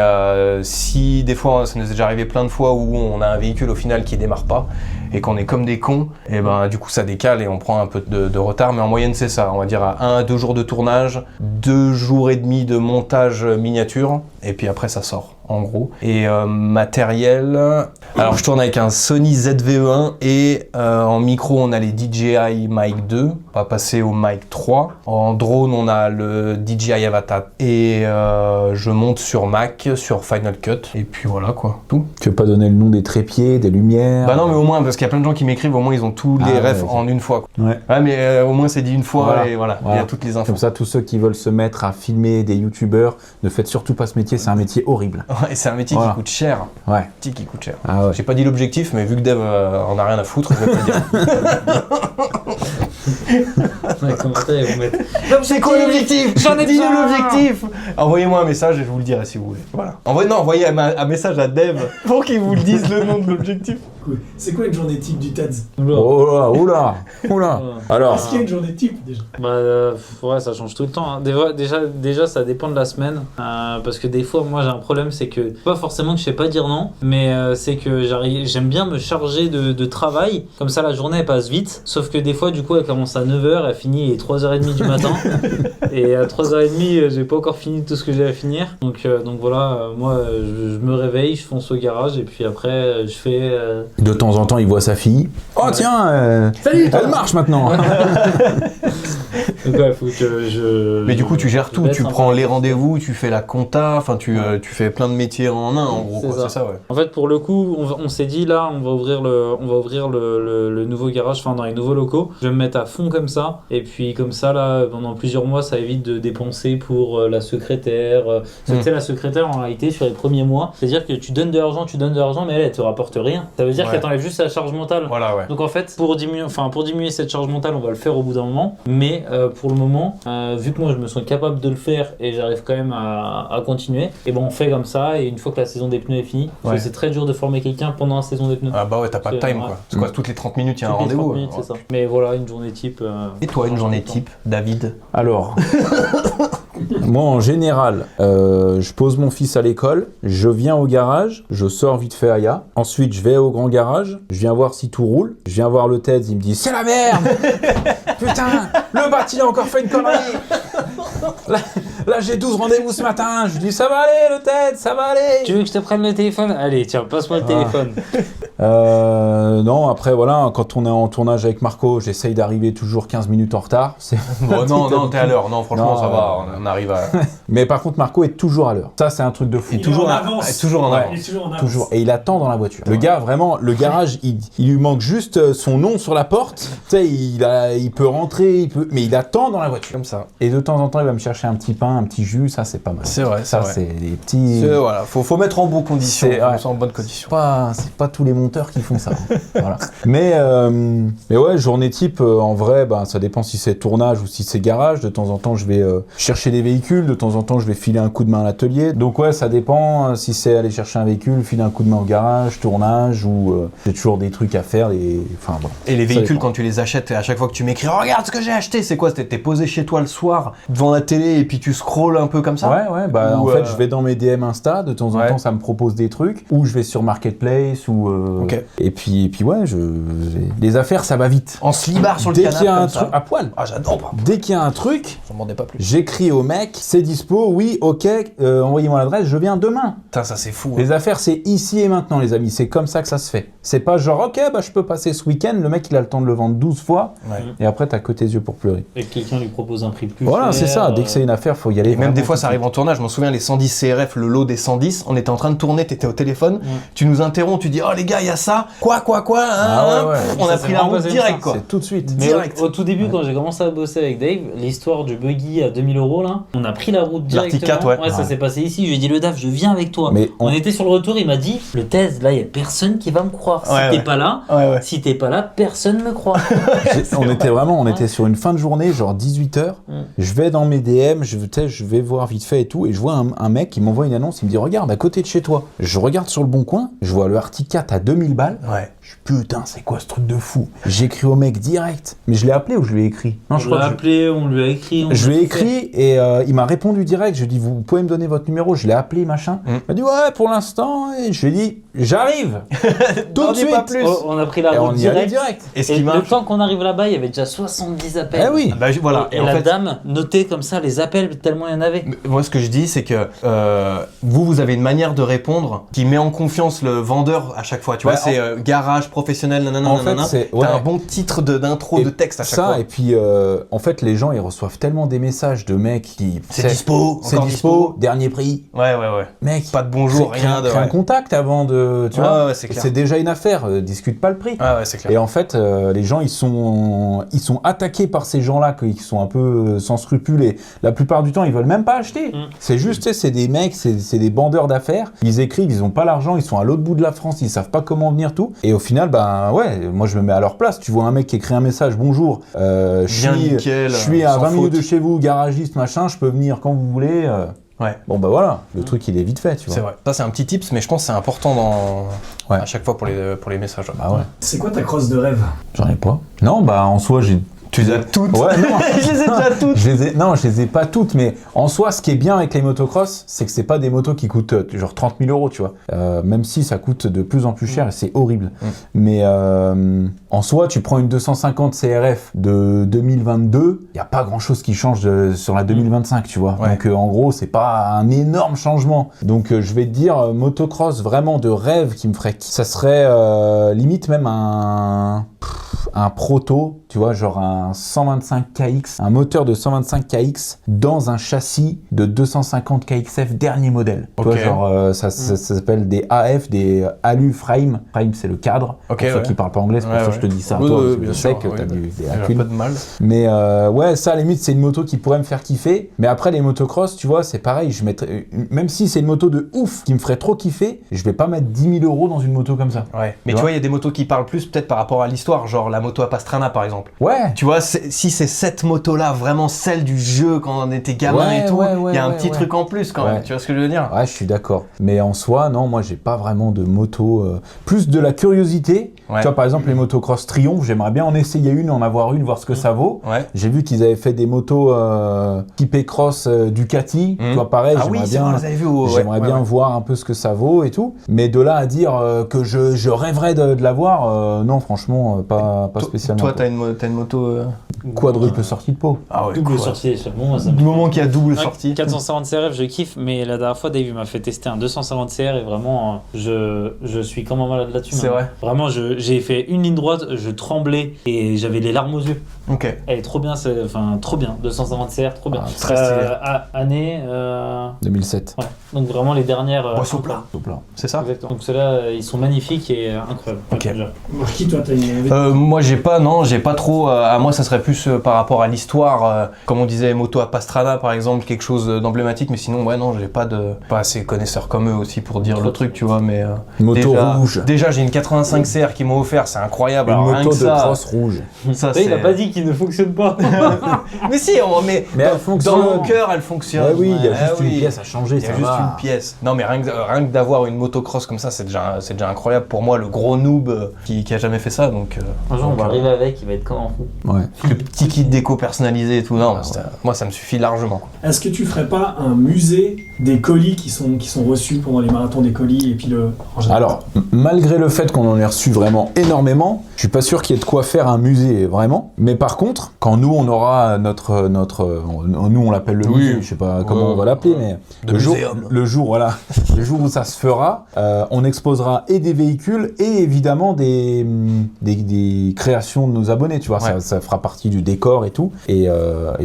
si des fois, ça nous est déjà arrivé plein de fois où on a un véhicule au final qui démarre pas et qu'on est comme des cons, et ben du coup ça décale et on prend un peu de retard. Mais en moyenne c'est ça, on va dire à 1 à 2 jours de tournage, 2 jours et demi de montage miniature, et puis après ça sort. En gros. Et matériel. Alors je tourne avec un Sony ZV-E1 et en micro on a les DJI Mic 2. On va passer au Mic 3. En drone on a le DJI Avatar et je monte sur Mac, sur Final Cut. Et puis voilà quoi. Tout. Tu veux pas donner le nom des trépieds, des lumières? Bah non mais au moins parce qu'il y a plein de gens qui m'écrivent, au moins ils ont tous les refs en une fois. Quoi. Ouais. Ouais, mais au moins c'est dit une fois et Voilà. il y a toutes les infos. Comme ça, tous ceux qui veulent se mettre à filmer des youtubeurs, ne faites surtout pas ce métier, c'est un métier horrible. Ouais, c'est un métier qui coûte cher. Ouais. Un métier qui coûte cher. Ah ouais. J'ai pas dit l'objectif, mais vu que Dev en a rien à foutre, je vais te le dire. Dans les commentaires, ils vont mettre. C'est quoi l'objectif? J'en ai Dis-nous besoin. l'objectif. Envoyez-moi un message et je vous le dirai si vous voulez. Voilà. Envoyez un message à Dev pour qu'il vous le dise le nom de l'objectif. Cool. C'est quoi une journée type du TEDS? Oh là, oula. Alors, Est-ce qu'il y a une journée type déjà? Ouais, ça change tout le temps. Hein. Déjà, ça dépend de la semaine. Parce que des fois, moi, j'ai un problème, c'est que, pas forcément que je sais pas dire non, mais c'est que j'aime bien me charger de travail. Comme ça, la journée, elle passe vite. Sauf que des fois, du coup, elle commence à 9h, elle finit à 3h30 du matin. Et à 3h30, j'ai pas encore fini tout ce que j'ai à finir. Donc voilà, moi, je me réveille, je fonce au garage, et puis après, je fais... de temps en temps, il voit sa fille. Oh tiens, Salut, elle marche maintenant. Donc ouais, faut que je... Mais du coup, tu gères je tout. baisse Tu un prends peu. les rendez-vous, tu fais la compta, enfin, tu fais plein de métiers en un, en gros. C'est Quoi. ça. C'est ça, ouais. En fait, pour le coup, on s'est dit là, on va ouvrir le nouveau garage, enfin dans les nouveaux locaux. Je vais me mettre à fond comme ça, et puis comme ça là, pendant plusieurs mois, ça évite de dépenser pour la secrétaire. Tu sais, la secrétaire en réalité sur les premiers mois, c'est-à-dire que tu donnes de l'argent, mais elle te rapporte rien. Ça veut dire qu'elle t'enlève juste la charge mentale. Voilà, ouais. Donc en fait, pour diminuer cette charge mentale, on va le faire au bout d'un moment. Mais pour le moment, vu que moi je me sens capable de le faire et j'arrive quand même à continuer, et bon on fait comme ça. Et une fois que la saison des pneus est finie, parce que c'est très dur de former quelqu'un pendant la saison des pneus. Ah bah ouais, t'as pas de time Ouais. quoi. C'est quoi, toutes les 30 minutes, il y a un Toutes les 30 rendez-vous. minutes, c'est ça. Mais voilà, une journée type. Et toi, une journée type, David? Alors, moi en général, je pose mon fils à l'école, je viens au garage, je sors vite fait Aya, ensuite je vais au grand garage, je viens voir si tout roule, je viens voir le TEDS, il me dit c'est la merde. Putain, le bat il a encore fait une connerie. Là j'ai 12 rendez-vous ce matin, je lui dis ça va aller le TEDS, ça va aller. Tu veux que je te prenne le téléphone? Allez, tiens, passe-moi le téléphone. Non, après voilà, quand on est en tournage avec Marco, j'essaye d'arriver toujours 15 minutes en retard. Bon, non, t'es à l'heure. Non, franchement, Non, ça va. On arrive à. Mais par contre, Marco est toujours à l'heure. Ça, c'est un truc de fou. Il est en avance. Toujours en Ouais. avance. Il est toujours en avance. Toujours. Et il attend dans la voiture. Le gars, vraiment, le garage, il lui manque juste son nom sur la porte. Tu sais, il peut rentrer, mais il attend dans la voiture. Comme ça. Et de temps en temps, il va me chercher un petit pain, un petit jus. Ça, c'est pas mal. C'est vrai, Ça, c'est des petits. Voilà, faut mettre en bonnes conditions. C'est- Faut ouais. mettre en bonnes conditions. C'est pas tous les monteurs qui font ça. Voilà. Mais ouais, journée type, en vrai, ça dépend si c'est tournage ou si c'est garage. De temps en temps, je vais chercher des véhicules. De temps en temps, je vais filer un coup de main à l'atelier. Donc ouais, ça dépend. Si c'est aller chercher un véhicule, filer un coup de main au garage, tournage, ou j'ai toujours des trucs à faire. Enfin bon. Et les Ça véhicules, dépend. quand tu les achètes, à chaque fois que tu m'écris, regarde ce que j'ai acheté, c'est quoi? T'es posé chez toi le soir, devant la télé, et puis tu scrolles un peu comme ça? Ouais, Ou, en fait, je vais dans mes DM Insta, de temps en Ouais. temps, ça me propose des trucs, ou je vais sur Marketplace, ou... Ok. Et puis ouais, les affaires, ça va vite. En slibard sur le Dès canapé qu'il y a un comme ça. truc... À poil. Ah, j'adore pas. Dès qu'il y a un truc, J'en demandais pas plus. j'écris au mec, c'est dispo, oui, ok, envoyez-moi l'adresse, je viens demain. Putain, ça c'est fou. Les affaires, c'est ici et maintenant, les amis, c'est comme ça que ça se fait. C'est pas genre, ok, je peux passer ce week-end, le mec, il a le temps de le vendre 12 fois, Ouais. et après, t'as que tes yeux pour pleurer. Et que quelqu'un lui propose un prix plus Voilà, cher. c'est ça, dès que c'est une affaire, faut y aller. Et même des vraiment fois, tout ça de arrive en tournage. Je m'en souviens, les 110 CRF, le lot des 110, on était en train de tourner, t'étais au téléphone, tu nous interromps, tu dis, oh les gars, il y a ça, quoi, Ah ouais. On Ça, a c'est pris la vraiment route basé direct, comme quoi. C'est tout de suite. Mais direct. au tout début, quand j'ai commencé à bosser avec Dave, l'histoire du buggy à 2000 € là, on a pris la route L'Arctic directement. 4, ouais. Ça s'est passé ici. Je lui ai dit, le DAF, je viens avec toi. Mais on était sur le retour, il m'a dit, le thèse, là, il y a personne qui va me croire. Si Ouais, t'es ouais. pas là, Ouais. si t'es pas là, personne me croit. On était sur une fin de journée, genre 18h. Je vais dans mes DM, je vais voir vite fait et tout, et je vois un mec qui m'envoie une annonce, il me dit regarde à côté de chez toi. Je regarde sur le bon coin, je vois le Arctic 4 à 2000 balles. Ouais. Je dis, putain, c'est quoi ce truc de fou? J'écris au mec direct. Mais je l'ai appelé ou je lui ai écrit? Non, On l'a appelé, on lui a écrit. je lui ai écrit et il m'a répondu direct. Je lui ai dit, vous pouvez me donner votre numéro? Je l'ai appelé, machin. Il m'a dit, ouais, pour l'instant. Et je lui ai dit, j'arrive. Tout de suite. pas plus. Oh, on a pris la Et on route y allait direct. direct. Et ce Et qui le marche. temps qu'on arrive là-bas, il y avait déjà 70 appels. Eh oui. Bah, voilà. Et en la fait, dame notait comme ça les appels tellement il y en avait. moi, ce que je dis, c'est que vous avez une manière de répondre qui met en confiance le vendeur à chaque fois, tu Tu vois, c'est garage professionnel, nanana, En fait, nanana. c'est- T'as ouais. un bon titre d'intro de texte à chaque fois. Et puis, en fait, les gens, ils reçoivent tellement des messages de mecs qui... C'est dispo, C'est encore dispo, dernier prix. Ouais. Mec, Pas de bonjour, crée rien de... un ouais. contact avant de... Tu vois, Ouais, c'est clair. c'est déjà une affaire, discute pas le prix. Ah ouais, c'est clair. Et en fait, les gens, ils sont attaqués par ces gens-là qui sont un peu sans scrupules et la plupart du temps, ils veulent même pas acheter. C'est juste, tu sais, c'est des mecs, c'est des bandeurs d'affaires. Ils écrivent, ils ont pas l'argent, ils sont à l'autre bout de la France, ils savent pas comment venir tout. Et au final, ben ouais, moi je me mets à leur place. Tu vois un mec qui écrit un message, bonjour, je suis à sans 20 minutes faute. de chez vous, garagiste, machin, je peux venir quand vous voulez. Ouais. Bon bah voilà, le truc il est vite fait, tu vois. C'est vrai. Ça, c'est un petit tips, mais je pense que c'est important Ouais. à chaque fois pour les messages. Bah ouais, C'est quoi ta crosse de rêve? j'en ai pas. Non, bah en soi, j'ai... Tu les as toutes. Ouais, non. Je les ai déjà toutes. Je les ai pas toutes, mais en soi, ce qui est bien avec les motocross, c'est que c'est pas des motos qui coûtent genre 30 000 euros, tu vois. Même si ça coûte de plus en plus cher et c'est horrible. Mais en soi, tu prends une 250 CRF de 2022, il y a pas grand chose qui change sur la 2025, tu vois. Ouais. Donc en gros, c'est pas un énorme changement. Donc je vais te dire, motocross vraiment de rêve qui me ferait, ça serait limite même un proto, tu vois, genre un 125 KX, un moteur de 125 KX dans un châssis de 250 KXF dernier modèle. Tu vois, genre ça s'appelle des AF, des Alu Frame. Frame, c'est le cadre. Ok, pour ceux ouais. qui parlent pas anglais, c'est pour ça que je te dis ça à toi. parce que je sais que t'as des Il y a lacunes. pas de mal. Mais ouais, ça à la limite, c'est une moto qui pourrait me faire kiffer. Mais après, les motocross, tu vois, c'est pareil. Je mettrais, même si c'est une moto de ouf qui me ferait trop kiffer, je vais pas mettre 10 000 euros dans une moto comme ça. Ouais. Mais tu vois, il y a des motos qui parlent plus peut-être par rapport à l'histoire, genre la moto à Pastrana par exemple. Ouais. Tu vois, si c'est cette moto-là, vraiment celle du jeu quand on était gamin Ouais, et tout, ouais, il y a un ouais, petit ouais. truc en plus quand même. Ouais. Tu vois ce que je veux dire? Ouais, je suis d'accord. Mais en soi, non, moi, j'ai pas vraiment de moto. Plus de la curiosité. Ouais. Tu vois, par exemple, les motocross Triumph, j'aimerais bien en essayer une, en avoir une, voir ce que ça vaut. Ouais. J'ai vu qu'ils avaient fait des motos typées cross Ducati. Tu vois, pareil, Ah oui, c'est vrai, on les avait vu au... j'aimerais bien voir un peu ce que ça vaut et tout. Mais de là à dire que je rêverais de l'avoir, non, franchement, pas spécialement. Toi, t'as une moto... Quadruple sortie de pot. Ah ouais, Double quoi. sortie, c'est bon, ça Du moment qu'il y a double Ouais, sortie. 450 CRF, je kiffe, mais la dernière fois, Dave m'a fait tester un 250 CR et vraiment, je suis comme un malade là-dessus. C'est vrai. Vraiment, j'ai fait une ligne droite, je tremblais et j'avais les larmes aux yeux. Ok. Elle est trop bien, enfin trop bien. 250 CR, trop bien. Ah, très stylé. Année. 2007. Ouais. Donc vraiment les dernières. Boisseau plat. Au plat. C'est ça? Exactement. Donc ceux-là, ils sont magnifiques et incroyables. Ok. Marquis, toi, t'as une... Moi j'ai pas trop, à moi ça serait plus par rapport à l'histoire, comme on disait moto à Pastrana par exemple, quelque chose d'emblématique, mais sinon ouais non j'ai pas assez connaisseur comme eux aussi pour dire le truc tu vois, mais Moto rouge. déjà j'ai une 85 CR qu'ils m'ont offert, c'est incroyable. Une Alors, rien moto que de ça, cross rouge. ça Il a c'est... pas dit qu'il ne fonctionne pas. mais si, mais elle fonctionne. dans mon cœur elle fonctionne. Ouais, oui, il y a Ouais, juste une oui. pièce à changer, Il y a ça juste va. une pièce. Non, mais rien que d'avoir une motocross comme ça, c'est déjà incroyable pour moi, le gros noob qui a jamais fait ça. Donc, Un jour, on donc, va arriver avec, il va être comme un fou. Ouais. le petit kit déco personnalisé et tout, non, moi ça me suffit largement. Est-ce que tu ferais pas un musée des colis qui sont reçus pendant les marathons des colis et puis en général. Alors, malgré le fait qu'on en ait reçu vraiment énormément, je suis pas sûr qu'il y ait de quoi faire un musée, vraiment. Mais par contre, quand nous, on aura nous, on l'appelle le Oui. musée, je sais pas comment on va l'appeler, mais De le jour, muséum. le jour, voilà, le jour où ça se fera, on exposera et des véhicules et évidemment des créations de nos abonnés, tu vois, Ouais. ça fera partie du décor et tout, et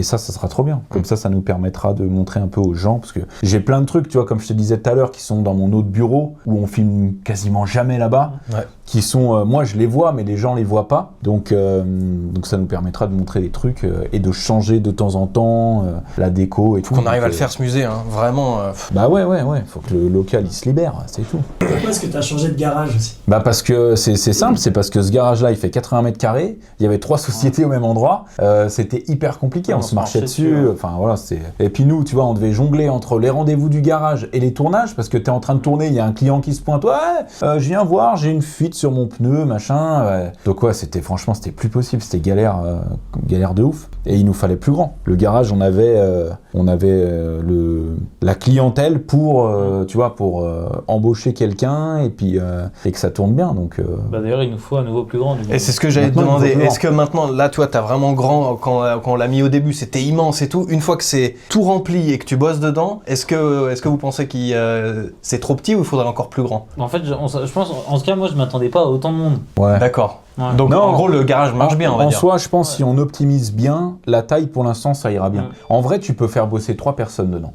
ça sera trop bien. Comme ça nous permettra de montrer un peu aux gens, parce que j'ai plein de trucs, tu vois, comme je te disais tout à l'heure, qui sont dans mon autre bureau, où on filme quasiment jamais là-bas, Ouais. qui sont, moi je les vois, mais les gens les voient pas, donc ça nous permettra de montrer des trucs et de changer de temps en temps la déco et tout. Faut qu'on arrive à Donc, le faire ce musée, hein. Vraiment. Bah ouais, faut que le local il se libère, c'est tout. Pourquoi est-ce que t'as changé de garage aussi? Bah parce que c'est simple, c'est parce que ce garage-là il fait 80 mètres carrés, il y avait 3 sociétés au même endroit, c'était hyper compliqué, on se marchait dessus, enfin voilà, et puis nous, tu vois, on devait jongler entre les rendez-vous du garage et les tournages, parce que t'es en train de tourner, il y a un client qui se pointe, ouais, je viens voir, j'ai une fuite sur mon pneu, machin, ouais. Donc ouais, franchement, c'était plus possible, c'était galère de ouf, et il nous fallait plus grand. Le garage, on avait la clientèle pour, tu vois, pour embaucher quelqu'un et puis et que ça tourne bien. Donc, Bah d'ailleurs, il nous faut un nouveau plus grand. Du coup. Et c'est ce que j'allais te Maintenant, demander. il faut Est-ce que maintenant, là, toi, t'as vraiment grand, quand on l'a mis au début, c'était immense et tout. Une fois que c'est tout rempli et que tu bosses dedans, est-ce que vous pensez que c'est trop petit ou il faudrait encore plus grand? En fait, je pense, en tout cas, moi, je m'attendais pas à autant de monde. ouais. D'accord. Ouais. Donc, Non, en gros, le garage marche bien, on va en dire. soi, je pense si on optimise bien, la taille pour l'instant, ça ira bien. Ouais. En vrai, tu peux faire bosser 3 personnes dedans.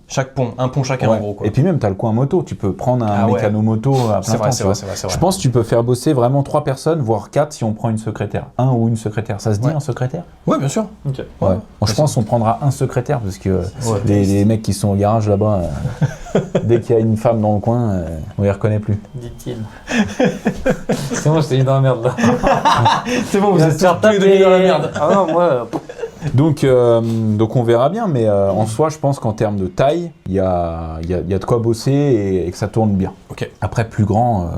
Un pont chacun, Ouais. en gros, quoi. Et puis même, tu as le coin moto. Tu peux prendre un Ah ouais. mécano-moto à plein C'est vrai, temps, c'est tu vrai, vois. c'est vrai, c'est vrai. Je pense que tu peux faire bosser vraiment 3 personnes, voire 4 si on prend une secrétaire. Un ou une secrétaire. Ça se dit Ouais. un secrétaire? Ouais, bien sûr. Ok. Ouais. Ouais. Bon, je pense qu'on prendra un secrétaire parce que Ouais. les mecs qui sont au garage là-bas, dès qu'il y a une femme dans le coin, on les reconnaît plus. Dit-il. C'est moi, je t'ai mis dans la merde là. C'est bon, Il va se faire taper dans la merde. Ah non, moi. Donc on verra bien, mais en soi, je pense qu'en termes de taille, il y a de quoi bosser et que ça tourne bien. Ok. Après, plus grand,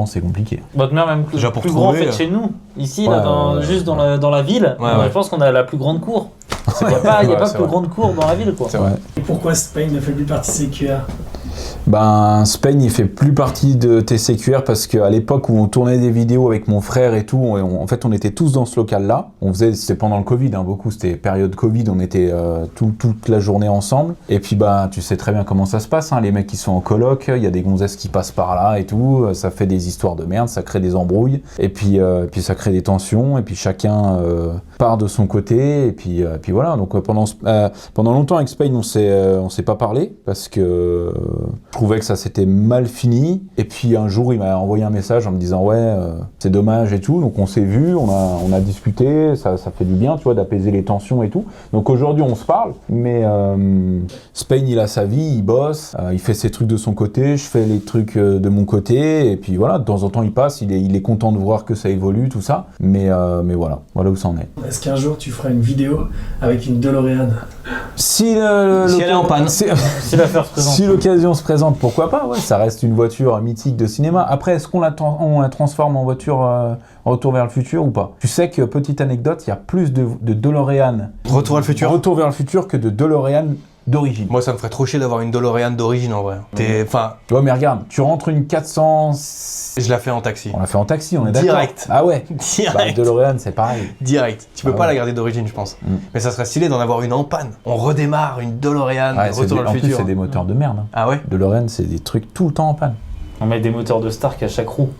c'est compliqué. Votre mère, même plus, Déjà, pour plus grand en trouver, fait chez nous. Ici, Ouais, là, juste dans la ville, Ouais, ouais. je pense qu'on a la plus grande cour. Il n'y a Ouais, pas c'est plus vrai. grande cour dans la ville, quoi. C'est vrai. Ouais. Et pourquoi Spain ne fait plus partie de CQR? Ben, Spain, il fait plus partie de TCQR parce qu'à l'époque où on tournait des vidéos avec mon frère et tout, en fait, on était tous dans ce local-là. C'était pendant le Covid, hein, beaucoup, c'était période Covid, on était toute la journée ensemble. Et puis, bah, tu sais très bien comment ça se passe, hein, les mecs qui sont en coloc, il y a des gonzesses qui passent par là et tout, ça fait des histoires de merde, ça crée des embrouilles, et puis ça crée des tensions, et puis chacun part de son côté, et puis voilà. Donc pendant longtemps avec Spain, on s'est pas parlé parce que je trouvais que ça s'était mal fini. Et puis un jour, il m'a envoyé un message en me disant ouais, c'est dommage et tout. Donc on s'est vu, on a discuté, ça fait du bien, tu vois, d'apaiser les tensions et tout. Donc aujourd'hui, on se parle, mais Spain, il a sa vie, il bosse, il fait ses trucs de son côté, je fais les trucs de mon côté, et puis voilà, de temps en temps, il passe, il est content de voir que ça évolue, tout ça. Mais voilà où ça en est. Est-ce qu'un jour tu feras une vidéo avec une DeLorean? Si elle est en panne. C'est l'affaire se présente. Si l'occasion se présente, pourquoi pas, ouais, ça reste une voiture mythique de cinéma. Après, est-ce qu'on la transforme en voiture Retour vers le futur ou pas? Tu sais que, petite anecdote, il y a plus de DeLorean Retour à le futur. Retour vers le futur que de DeLorean d'origine. Moi, ça me ferait trop chier d'avoir une DeLorean d'origine en vrai. Enfin, Ouais, mais regarde, tu rentres une 400... je la fais en taxi. On l'a fait en taxi, on est d'accord. Direct. Ah ouais. Bah, Direct. DeLorean, c'est pareil. Direct. Tu peux Ah pas ouais. la garder d'origine, je pense. Mm. Mais ça serait stylé d'en avoir une en panne. On redémarre une DeLorean, Ouais, Retour vers en le plus, futur. c'est des moteurs de merde. Hein. Ah ouais. DeLorean, c'est des trucs tout le temps en panne. On met des moteurs de Stark à chaque roue.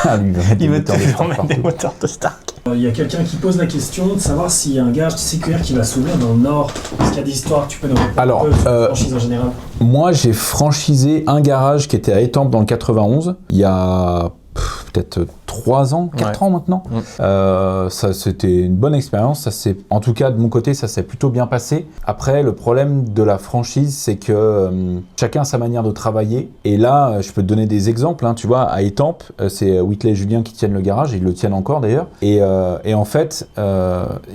Ah, lui, Il veut te des faire moteurs de mettre des partout. moteurs de Stark. Il y a quelqu'un qui pose la question de savoir s'il y a un garage CQR qui va s'ouvrir dans le Nord. Est-ce qu'il y a des histoires que tu peux nous raconter Alors, un peu sur la franchise en général? Moi, j'ai franchisé un garage qui était à Étampes dans le 91, il y a peut-être 3 ans, 4 ans maintenant. Ça, c'était une bonne expérience. En tout cas, de mon côté, ça s'est plutôt bien passé. Après, le problème de la franchise, c'est que chacun a sa manière de travailler. Et là, je peux te donner des exemples. Hein, tu vois, à Étampes, c'est Whitley et Julien qui tiennent le garage. Ils le tiennent encore d'ailleurs. Et en fait,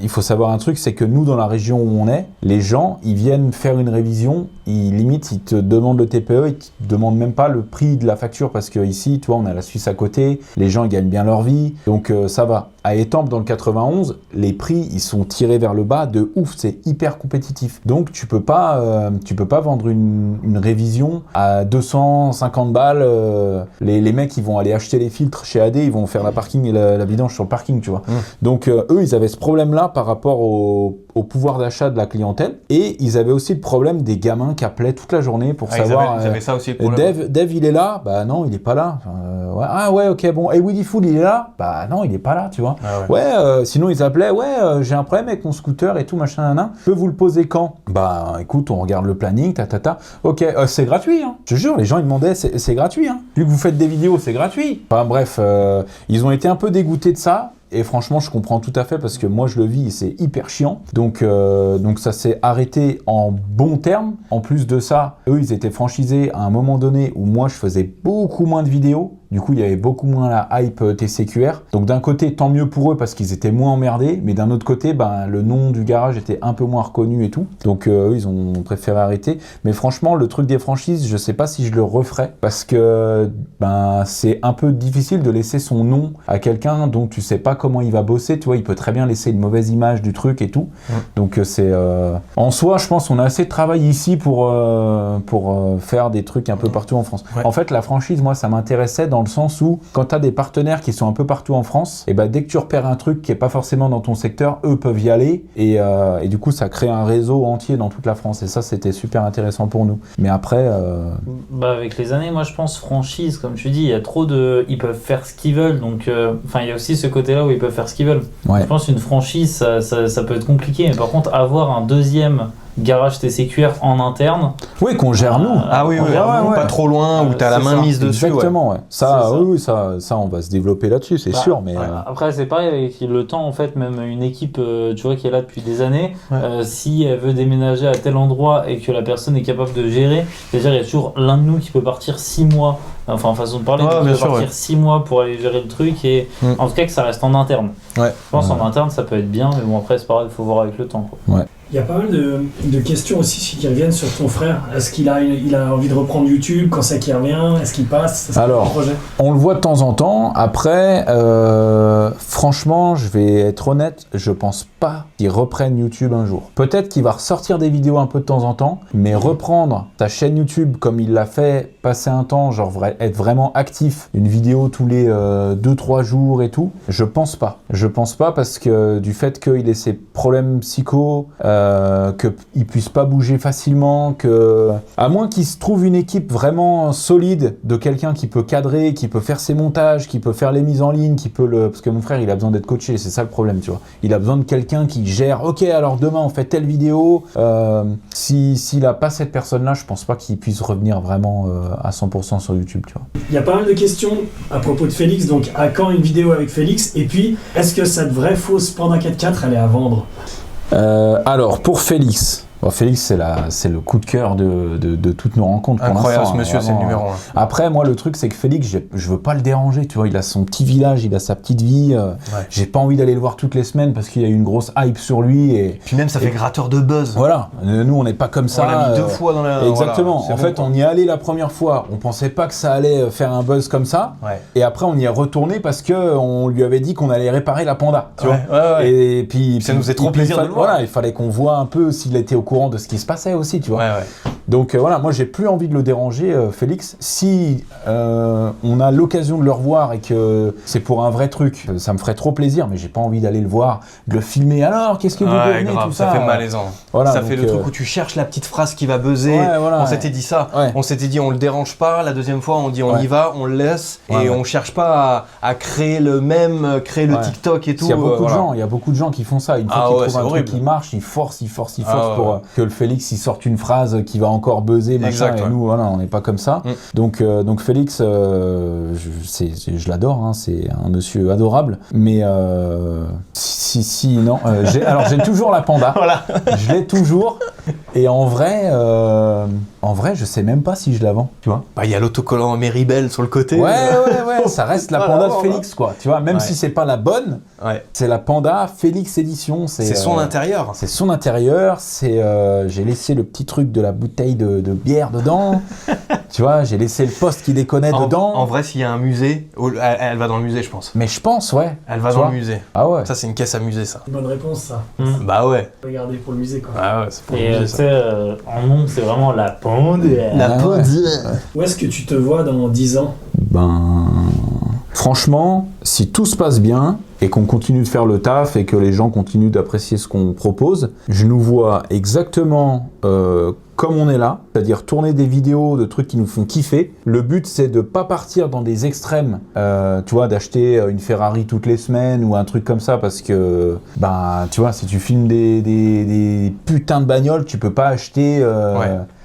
il faut savoir un truc, c'est que nous, dans la région où on est, les gens, ils viennent faire une révision. Ils te demandent le TPE, ils te demandent même pas le prix de la facture parce que ici, tu vois, on a la Suisse à côté, les gens ils gagnent bien leur vie, donc ça va. À Étampes, dans le 91, les prix ils sont tirés vers le bas de ouf, c'est hyper compétitif. Donc tu peux pas vendre une révision à 250 balles. Les mecs ils vont aller acheter les filtres chez AD, ils vont faire la parking et la vidange sur le parking, tu vois. Donc eux ils avaient ce problème-là par rapport au pouvoir d'achat de la clientèle, et ils avaient aussi le problème des gamins qui appelaient toute la journée pour savoir. Ils avaient ça aussi le problème. Dave il est là? Bah non, il est pas là. Ouais. Ah ouais, ok, bon. Et Woody Fool il est là? Bah non, il est pas là, tu vois. Ah ouais. Sinon ils appelaient, j'ai un problème avec mon scooter et tout, machin, nanana. Je peux vous le poser quand? Bah écoute, on regarde le planning, Ok, c'est gratuit, hein. Je te jure, les gens ils demandaient, c'est gratuit, hein. Vu que vous faites des vidéos, c'est gratuit. Enfin bref, ils ont été un peu dégoûtés de ça. Et franchement, je comprends tout à fait parce que moi, je le vis et c'est hyper chiant. Donc ça s'est arrêté en bons termes. En plus de ça, eux, ils étaient franchisés à un moment donné où moi, je faisais beaucoup moins de vidéos. Du coup, il y avait beaucoup moins la hype TCQR. Donc d'un côté, tant mieux pour eux parce qu'ils étaient moins emmerdés, mais d'un autre côté, le nom du garage était un peu moins reconnu et tout. Donc eux, ils ont préféré arrêter. Mais franchement, le truc des franchises, je sais pas si je le referais parce que c'est un peu difficile de laisser son nom à quelqu'un dont tu sais pas comment il va bosser. Tu vois, il peut très bien laisser une mauvaise image du truc et tout. Donc c'est en soi, je pense, on a assez de travail ici pour faire des trucs un peu partout en France. En fait, la franchise, moi, ça m'intéressait dans le sens où quand tu as des partenaires qui sont un peu partout en France, et dès que tu repères un truc qui est pas forcément dans ton secteur, eux peuvent y aller et du coup, ça crée un réseau entier dans toute la France et ça, c'était super intéressant pour nous. Mais après... avec les années, moi, je pense franchise, comme tu dis, il y a trop de... Ils peuvent faire ce qu'ils veulent, donc... il y a aussi ce côté-là où ils peuvent faire ce qu'ils veulent. Je pense qu'une franchise, ça peut être compliqué, mais par contre, avoir un deuxième garage TCQR en interne. Oui, qu'on gère nous. Pas trop loin, où tu as la main mise dessus. Exactement, ouais. Ça, on va se développer là-dessus, c'est sûr. Mais Après, c'est pareil avec le temps, en fait, même une équipe, tu vois, qui est là depuis des années, si elle veut déménager à tel endroit et que la personne est capable de gérer, c'est-à-dire il y a toujours l'un de nous qui peut partir 6 mois, en façon de parler, qui peut partir 6 mois pour aller gérer le truc et en tout cas que ça reste en interne. Je pense en interne, ça peut être bien, mais bon, après, c'est pareil, il faut voir avec le temps, quoi. Il y a pas mal de questions aussi qui reviennent sur ton frère. Est-ce qu'il a envie de reprendre YouTube? Quand c'est qu'il revient? Est-ce qu'il passe? Alors, on le voit de temps en temps. Après, franchement, je vais être honnête, je pense pas qu'il reprenne YouTube un jour. Peut-être qu'il va ressortir des vidéos un peu de temps en temps, mais reprendre ta chaîne YouTube comme il l'a fait, passer un temps, genre être vraiment actif, une vidéo tous les 2-3 jours et tout, je pense pas. Je pense pas parce que du fait qu'il ait ses problèmes psycho, qu'il puisse pas bouger facilement, à moins qu'il se trouve une équipe vraiment solide de quelqu'un qui peut cadrer, qui peut faire ses montages, qui peut faire les mises en ligne, parce que mon frère il a besoin d'être coaché, c'est ça le problème, tu vois. Il a besoin de quelqu'un qui gère, ok alors demain on fait telle vidéo, s'il a pas cette personne-là, je pense pas qu'il puisse revenir vraiment à 100% sur YouTube, tu vois. Il y a pas mal de questions à propos de Félix, donc à quand une vidéo avec Félix? Et puis, est-ce que cette vraie fausse Panda 4x4 elle est à vendre? Alors, pour Félix, Félix, c'est le coup de cœur de toutes nos rencontres. Incroyable, ce monsieur, c'est le numéro 1. Après, moi, le truc, c'est que Félix, je veux pas le déranger, tu vois, il a son petit village, il a sa petite vie, j'ai pas envie d'aller le voir toutes les semaines parce qu'il y a eu une grosse hype sur lui. Puis même, ça fait gratteur de buzz. Voilà, nous, on n'est pas comme ça. On l'a mis 2 fois dans la... Exactement, en fait, on y est allé la première fois, on pensait pas que ça allait faire un buzz comme ça, et après, on y est retourné parce qu'on lui avait dit qu'on allait réparer la Panda, tu vois. Et puis ça nous fait trop plaisir de le voir. Voilà, il fallait qu'on voit un peu s'il était au courant de ce qui se passait aussi, tu vois. Donc voilà, moi j'ai plus envie de le déranger, Félix. Si on a l'occasion de le revoir et que c'est pour un vrai truc, ça me ferait trop plaisir, mais j'ai pas envie d'aller le voir, de le filmer. Alors, qu'est-ce que vous devenez, tout ça fait malaisant. Voilà, ça fait le truc où tu cherches la petite phrase qui va buzzer. On s'était dit ça. On s'était dit on le dérange pas. La deuxième fois, on dit on y va, on le laisse et on cherche pas à créer le TikTok et tout. Il y a beaucoup de gens qui font ça. Une fois qu'ils trouvent un truc qui marche, ils forcent pour que le Félix il sorte une phrase qui va encore buzzer, machin, et nous voilà, on n'est pas comme ça. Donc Félix, je l'adore, hein, c'est un monsieur adorable, mais j'ai toujours la Panda, je l'ai toujours, et en vrai je sais même pas si je la vends, tu vois. Il y a l'autocollant Meribel sur le côté. Ouais, ça reste la Panda de Félix, quoi, tu vois, même si c'est pas la bonne, c'est la Panda Félix édition, c'est son intérieur. C'est son intérieur, j'ai laissé le petit truc de la bouteille de bière dedans, tu vois, j'ai laissé le poste qui déconnait dedans. En vrai, s'il y a un musée, elle va dans le musée, je pense. Mais je pense, elle va dans le musée. Ah ouais. Ça, c'est une caisse à musée, ça. Bonne réponse, ça. Bah ouais. Regardez pour le musée, quoi. Ah ouais, c'est pour le musée, ça. Et tu sais, en nom, c'est vraiment la Panda. La Panda. Où est-ce que tu te vois dans 10 ans? Franchement, si tout se passe bien et qu'on continue de faire le taf et que les gens continuent d'apprécier ce qu'on propose, je nous vois exactement comme on est là, c'est-à-dire tourner des vidéos de trucs qui nous font kiffer. Le but, c'est de pas partir dans des extrêmes, tu vois, d'acheter une Ferrari toutes les semaines ou un truc comme ça, parce que, tu vois, si tu filmes des putains de bagnoles, tu peux pas acheter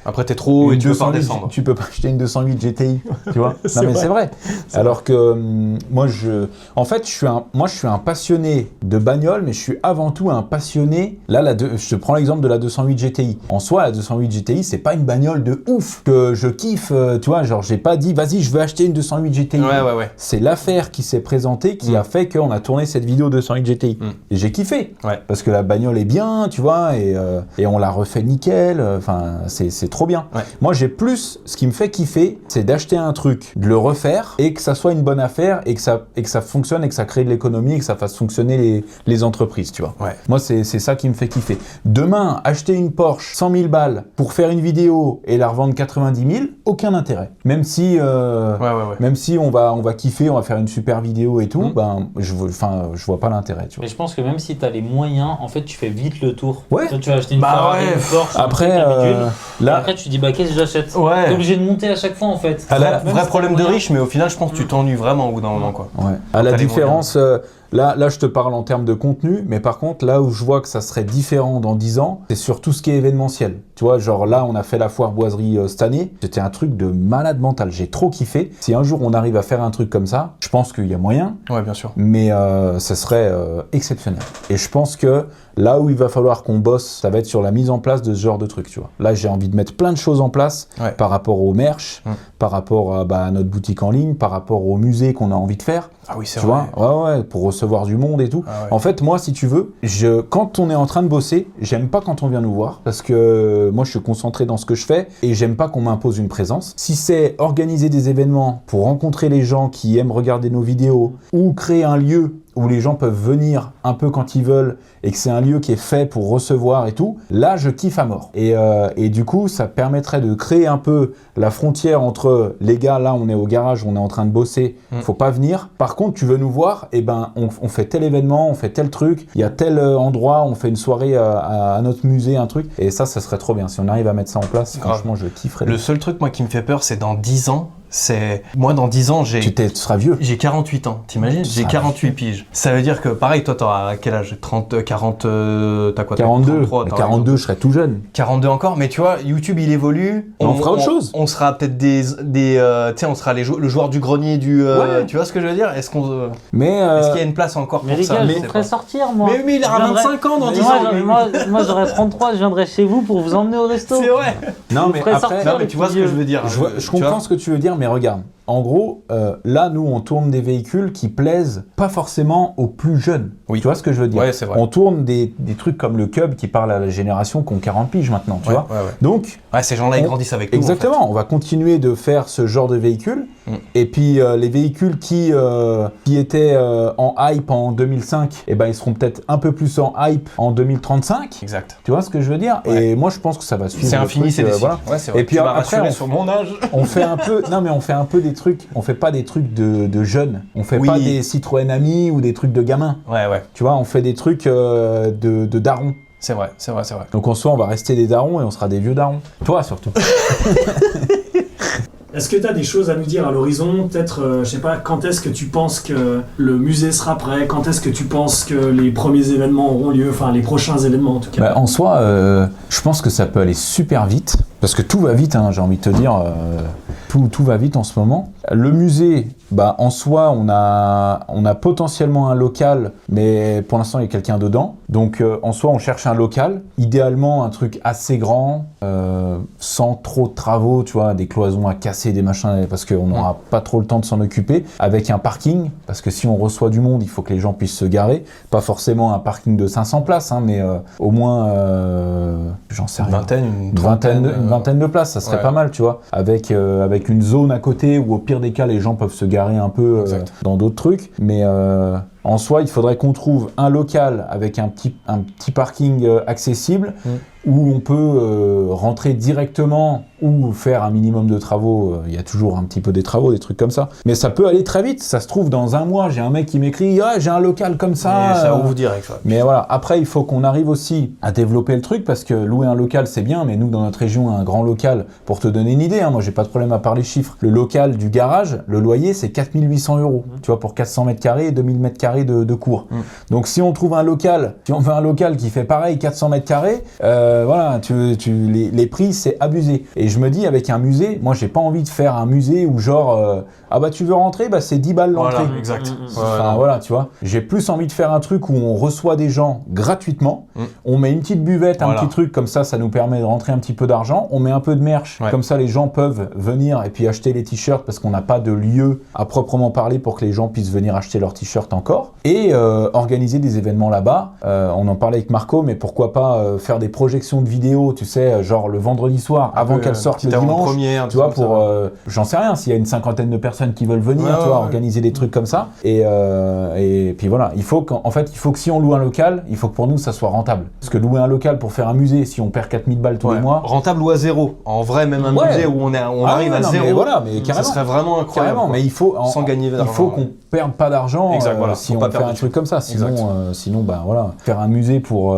Après, t'es trop haut et tu peux pas 208, redescendre. tu peux pas acheter une 208 GTI, tu vois. C'est Non mais vrai. c'est vrai. C'est Alors que moi je suis un passionné de bagnole, mais je suis avant tout un passionné. Là, je te prends l'exemple de la 208 GTI. En soi, la 208 GTI, c'est pas une bagnole de ouf que je kiffe, tu vois. Genre, j'ai pas dit, vas-y, je veux acheter une 208 GTI. Ouais. C'est l'affaire qui s'est présentée qui a fait qu'on a tourné cette vidéo 208 GTI. Et j'ai kiffé. Ouais. Parce que la bagnole est bien, tu vois, et on l'a refait nickel. Enfin, c'est trop bien. Ouais. Moi, j'ai plus, ce qui me fait kiffer, c'est d'acheter un truc, de le refaire, et que ça soit une bonne affaire, et que ça fonctionne, et que ça crée de l'économie, et que ça fasse fonctionner les entreprises, tu vois. Ouais. Moi, c'est ça qui me fait kiffer. Demain, acheter une Porsche 100 000 balles pour faire une vidéo et la revendre 90 000, aucun intérêt. Même si, même si on va kiffer, on va faire une super vidéo et tout, ben, je vois pas l'intérêt, tu vois. Mais je pense que même si t'as les moyens, en fait, tu fais vite le tour. Ouais. Toi, tu vas acheter une Bah Ferrari, ouais. une Porsche, Après, un truc habituel. là, Après, tu dis, bah, qu'est-ce que j'achète? Ouais. T'es obligé de monter à chaque fois, en fait. Même Vrai si problème t'as de moyen. riche, mais au final, je pense que tu t'ennuies vraiment au bout d'un moment, quoi. ouais. À la t'as les différence, là, je te parle en termes de contenu, mais par contre, là où je vois que ça serait différent dans 10 ans, c'est sur tout ce qui est événementiel. Tu vois, genre là, on a fait la foire boiserie cette année. C'était un truc de malade mental. J'ai trop kiffé. Si un jour on arrive à faire un truc comme ça, je pense qu'il y a moyen, Ouais, bien sûr. mais ça serait exceptionnel. Et je pense que là où il va falloir qu'on bosse, ça va être sur la mise en place de ce genre de truc, tu vois. Là, j'ai envie de mettre plein de choses en place par rapport au merch, par rapport à notre boutique en ligne, par rapport au musée qu'on a envie de faire. Ah oui, c'est Tu vrai. vois, ouais, pour recevoir du monde et tout. Ah ouais. En fait, moi, si tu veux, quand on est en train de bosser, j'aime pas quand on vient nous voir parce que moi, je suis concentré dans ce que je fais et j'aime pas qu'on m'impose une présence. Si c'est organiser des événements pour rencontrer les gens qui aiment regarder nos vidéos ou créer un lieu où les gens peuvent venir un peu quand ils veulent et que c'est un lieu qui est fait pour recevoir et tout, là, je kiffe à mort. Et du coup, ça permettrait de créer un peu la frontière entre les gars, là, on est au garage, on est en train de bosser, faut pas venir. Par contre, tu veux nous voir, et ben, on fait tel événement, on fait tel truc, il y a tel endroit, on fait une soirée à notre musée, un truc. Et ça serait trop bien. Si on arrive à mettre ça en place, Grave. franchement, je kifferais. Le seul truc, moi, qui me fait peur, c'est dans 10 ans. Moi, dans 10 ans, Tu seras vieux. j'ai 48 ans, t'imagines? J'ai 48 piges. Ça veut dire que, pareil, toi, t'auras quel âge? 30, 40, t'as quoi? 42. 33, t'auras 42, je serais tout jeune. 42 encore, mais tu vois, YouTube, il évolue. On fera autre chose. On sera peut-être tu sais, on sera le joueur du grenier Ouais. tu vois ce que je veux dire? Est-ce qu'il Mais y a une place encore Mais pour les ça? gars, Je je sais vous ferai pas. sortir, moi. Mais il aura Je viendrai- 25 ans dans Mais 10 moi, ans. moi, j'aurai 33, je viendrai chez vous pour vous emmener au resto. C'est vrai. non, Vous mais ferez après, sortir Non, mais les tu vois ce petits que je veux dire. Je Tu comprends vois ce que tu veux dire, mais regarde. En gros, là, nous, on tourne des véhicules qui plaisent pas forcément aux plus jeunes. Oui. Tu vois ce que je veux dire? Ouais, c'est vrai. On tourne des trucs comme le Cub qui parle à la génération qui ont 40 piges maintenant, tu Ouais, vois. ouais, ouais. Donc, Ouais, ces gens-là, ils grandissent avec nous. exactement, on va continuer de faire ce genre de véhicules. Et puis, les véhicules qui étaient en hype en 2005, eh ben, ils seront peut-être un peu plus en hype en 2035. Exact. Tu vois ce que je veux dire? Ouais. Et moi, je pense que ça va suivre. C'est le infini, truc, c'est des cycles. voilà. Ouais, c'est vrai. Et puis Tu m'as après, rassuré sur mon âge. on fait un peu, non mais on fait un peu des trucs, on fait pas des trucs de jeunes, on fait Oui. pas des Citroën Ami ou des trucs de gamins, Ouais, ouais. tu vois, on fait des trucs de darons. C'est vrai, c'est vrai, c'est vrai. Donc en soi, on va rester des darons et on sera des vieux darons. Toi surtout. Est-ce que tu as des choses à nous dire à l'horizon? Peut-être, je sais pas, quand est-ce que tu penses que le musée sera prêt? Quand est-ce que tu penses que les premiers événements auront lieu? Enfin, les prochains événements en tout cas. Bah, en soi, je pense que ça peut aller super vite, parce que tout va vite, hein, j'ai envie de te dire, tout va vite en ce moment. Le musée, bah, en soi, on a potentiellement un local, mais pour l'instant, il y a quelqu'un dedans. Donc, en soi, on cherche un local, idéalement un truc assez grand, sans trop de travaux, tu vois, des cloisons à casser, des machins, parce qu'on n'aura pas trop le temps de s'en occuper, avec un parking, parce que si on reçoit du monde, il faut que les gens puissent se garer. Pas forcément un parking de 500 places, hein, mais au moins, j'en sais rien. Une vingtaine de places, ça serait ouais. pas mal, tu vois, avec une zone à côté où au pire des cas les gens peuvent se garer un peu dans d'autres trucs, mais en soi il faudrait qu'on trouve un local avec un petit parking accessible où on peut rentrer directement ou faire un minimum de travaux. Il y a toujours un petit peu des travaux, des trucs comme ça, mais ça peut aller très vite. Ça se trouve dans un mois, j'ai un mec qui m'écrit j'ai un local comme ça, Et ça ouvre direct. Ouais. mais voilà, après il faut qu'on arrive aussi à développer le truc, parce que louer un local c'est bien, mais nous dans notre région un grand local, pour te donner une idée, hein, moi j'ai pas de problème à parler chiffres, le local du garage, le loyer c'est 4 800 €, tu vois, pour 400 mètres carrés, 2000 mètres carrés carrés de cours. Donc si on trouve un local, si on veut un local qui fait pareil, 400 mètres carrés, voilà, les prix, c'est abusé. Et je me dis, avec un musée, moi, j'ai pas envie de faire un musée où genre, ah bah tu veux rentrer, bah c'est 10 balles l'entrée. Voilà, exact. Enfin, voilà, tu vois. J'ai plus envie de faire un truc où on reçoit des gens gratuitement, on met une petite buvette, un petit truc, comme ça nous permet de rentrer un petit peu d'argent, on met un peu de merch, comme ça les gens peuvent venir et puis acheter les t-shirts parce qu'on n'a pas de lieu à proprement parler pour que les gens puissent venir acheter leurs t-shirts encore, et organiser des événements là-bas. On en parlait avec Marco, mais pourquoi pas faire des projections de vidéos, tu sais, genre le vendredi soir, avant qu'elles sortent le dimanche, première, tu vois, pour, j'en sais rien, s'il y a une cinquantaine de personnes qui veulent venir, tu vois, organiser des trucs comme ça, et puis voilà, il faut que si on loue un local, il faut que pour nous ça soit rentable, parce que louer un local pour faire un musée, si on perd 4000 balles tous les mois, rentable ou à zéro, en vrai, même un musée où on arrive à zéro, mais voilà, mais carrément, ça serait vraiment incroyable, carrément, mais il faut sans gagner d'argent, il faut qu'on perde pas d'argent si on fait un truc comme ça, sinon bah voilà, faire un musée pour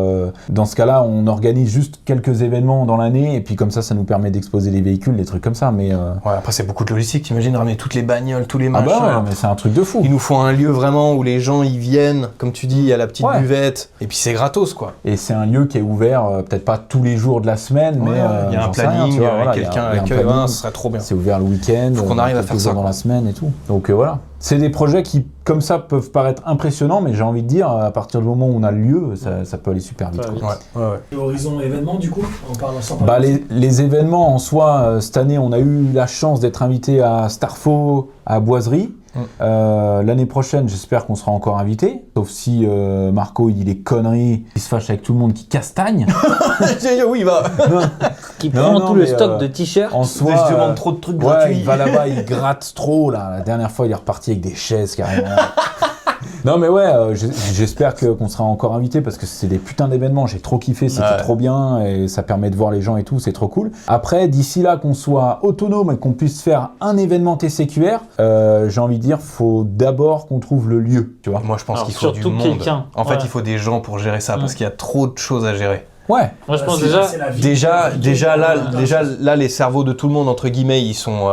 dans ce cas-là on organise juste quelques événements dans l'année et puis comme ça nous permet d'exposer les véhicules, des trucs comme ça, mais après c'est beaucoup de logistique, t'imagines ramener toutes les bagnoles, tous les machins. Mais c'est un truc de fou. Il nous faut un lieu vraiment où les gens y viennent, comme tu dis, il y a la petite buvette et puis c'est gratos quoi. Et c'est un lieu qui est ouvert peut-être pas tous les jours de la semaine, mais il y a un planning, quelqu'un accueille, ce serait trop bien. C'est ouvert le week-end, faut qu'on arrive à faire ça dans la semaine et tout. Donc voilà. C'est des projets qui, comme ça, peuvent paraître impressionnants, mais j'ai envie de dire, à partir du moment où on a le lieu, ça peut aller super vite. Et Horizon événements, du coup, on parle ensemble. Les événements en soi, cette année, on a eu la chance d'être invité à Starfo, à Boiserie. L'année prochaine, j'espère qu'on sera encore invité, sauf si Marco il dit des conneries, il se fâche avec tout le monde qui castagne. Oui, il va. Qui prend tout le stock de t-shirts. En soi, je demande trop de trucs gratuits. Il va là-bas, il gratte trop là. La dernière fois, il est reparti avec des chaises carrément. Non mais j'espère qu'on sera encore invité parce que c'est des putains d'événements, j'ai trop kiffé, c'était trop bien et ça permet de voir les gens et tout, c'est trop cool. Après, d'ici là qu'on soit autonome et qu'on puisse faire un événement TCQR, j'ai envie de dire, faut d'abord qu'on trouve le lieu, tu vois. Moi je pense qu'il faut du monde. En fait, il faut des gens pour gérer ça parce qu'il y a trop de choses à gérer. Ouais. Moi je pense déjà là les cerveaux de tout le monde entre guillemets ils sont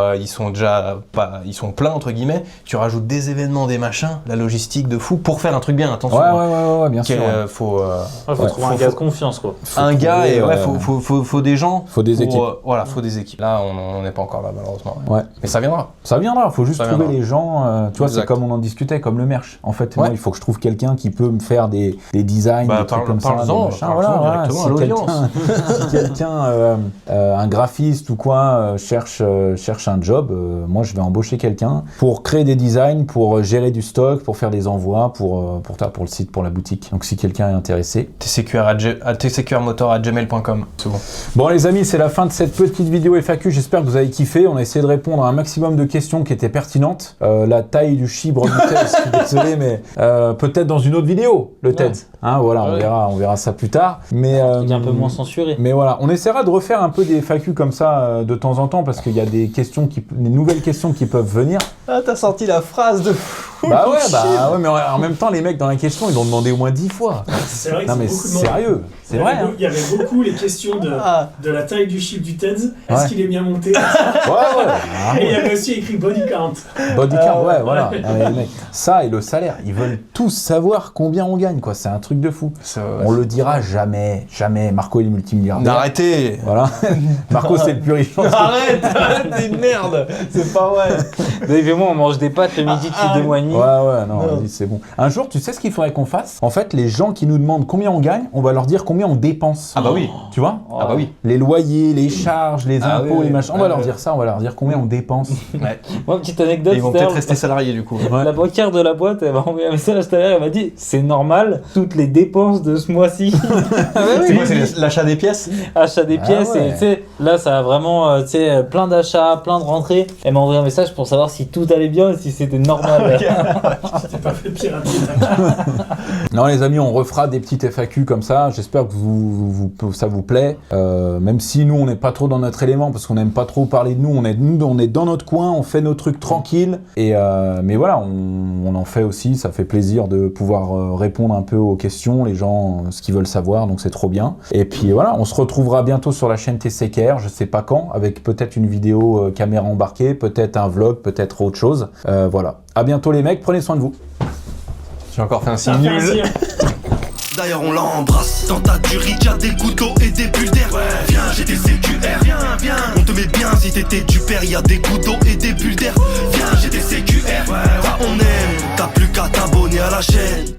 pleins entre guillemets. Tu rajoutes des événements, des machins, la logistique de fou pour faire un truc bien. Attention. Ouais, bien sûr. Faut trouver un gars de confiance quoi. Un gars et faut des gens. Faut des équipes. Faut des équipes. Là on n'est pas encore là malheureusement. Ouais. Mais ça viendra. Ça viendra. Faut juste trouver les gens. Tu vois, c'est comme on en discutait, comme le merch. En fait, moi il faut que je trouve quelqu'un qui peut me faire des designs, des trucs comme ça. Si quelqu'un, un graphiste ou quoi, cherche un job, moi je vais embaucher quelqu'un pour créer des designs, pour gérer du stock, pour faire des envois, pour le site, pour la boutique. Donc si quelqu'un est intéressé. tcqrmotor@gmail.com. C'est bon. Bon les amis, c'est la fin de cette petite vidéo FAQ. J'espère que vous avez kiffé. On a essayé de répondre à un maximum de questions qui étaient pertinentes. La taille du chibre du TED, je suis désolé, mais peut-être dans une autre vidéo, le TED. Hein, voilà, on verra ça plus tard. Mais un peu moins censuré. Mais voilà, on essaiera de refaire un peu des FAQ comme ça de temps en temps parce qu'il y a des nouvelles questions qui peuvent venir. Ah, t'as sorti la phrase de fou. Bah ouais, mais en même temps, les mecs dans la question, ils l'ont demandé au moins 10 fois. C'est vrai que non mais sérieux, c'est vrai. Il y avait beaucoup les questions de la taille du chiffre du TEDS. Est-ce qu'il est bien monté? Ouais. Et il y avait aussi écrit body count. Body count, voilà. Les mecs, ça et le salaire, ils veulent tous savoir combien on gagne, quoi. C'est un truc de fou. On le dira jamais. Marco est le multimilliardaire. Arrêtez. Voilà. Marco, c'est le plus riche. Arrête, t'es une merde. C'est pas vrai. Dave et moi, on mange des pâtes le midi depuis 2 mois et demi. Ouais, non, vas-y, c'est bon. Un jour, tu sais ce qu'il faudrait qu'on fasse? En fait, les gens qui nous demandent combien on gagne, on va leur dire combien on dépense. Ah bah oui. Tu vois? Ah bah oui. Les loyers, les charges, les impôts, les machins. On va leur dire ça, on va leur dire combien on dépense. Ouais. Moi, petite anecdote. Ils vont peut-être rester salariés du coup. La banquière de la boîte, elle m'a envoyé un message tout à l'heure, elle m'a dit c'est normal, toutes les dépenses de ce mois-ci. C'est quoi, c'est l'achat des pièces? Achat des pièces, et tu sais, là ça a vraiment plein d'achats, plein de rentrées. Elle m'a envoyé un message pour savoir si tout allait bien et si c'était normal. C'était pas fait pirater. Non les amis, on refera des petites FAQ comme ça. J'espère que ça vous plaît. Même si nous on n'est pas trop dans notre élément parce qu'on n'aime pas trop parler de nous. On est dans notre coin, on fait nos trucs tranquilles. Mais voilà, on en fait aussi. Ça fait plaisir de pouvoir répondre un peu aux questions, les gens ce qu'ils veulent savoir. Donc c'est trop bien. Et puis voilà, on se retrouvera bientôt sur la chaîne TCQR. Je sais pas quand, avec peut-être une vidéo caméra embarquée, peut-être un vlog, peut-être autre chose. Voilà. À bientôt les mecs. Prenez soin de vous. J'ai encore fait un signe Ça fait un nul. signe. D'ailleurs on l'embrasse. Dans ta durite y'a des couteaux et des bulles d'air. Viens j'ai des CQR. Viens on te met bien si t'étais du père. Y'a des couteaux et des bulles d'air. Viens j'ai des CQR. On aime. T'as plus qu'à t'abonner à la chaîne.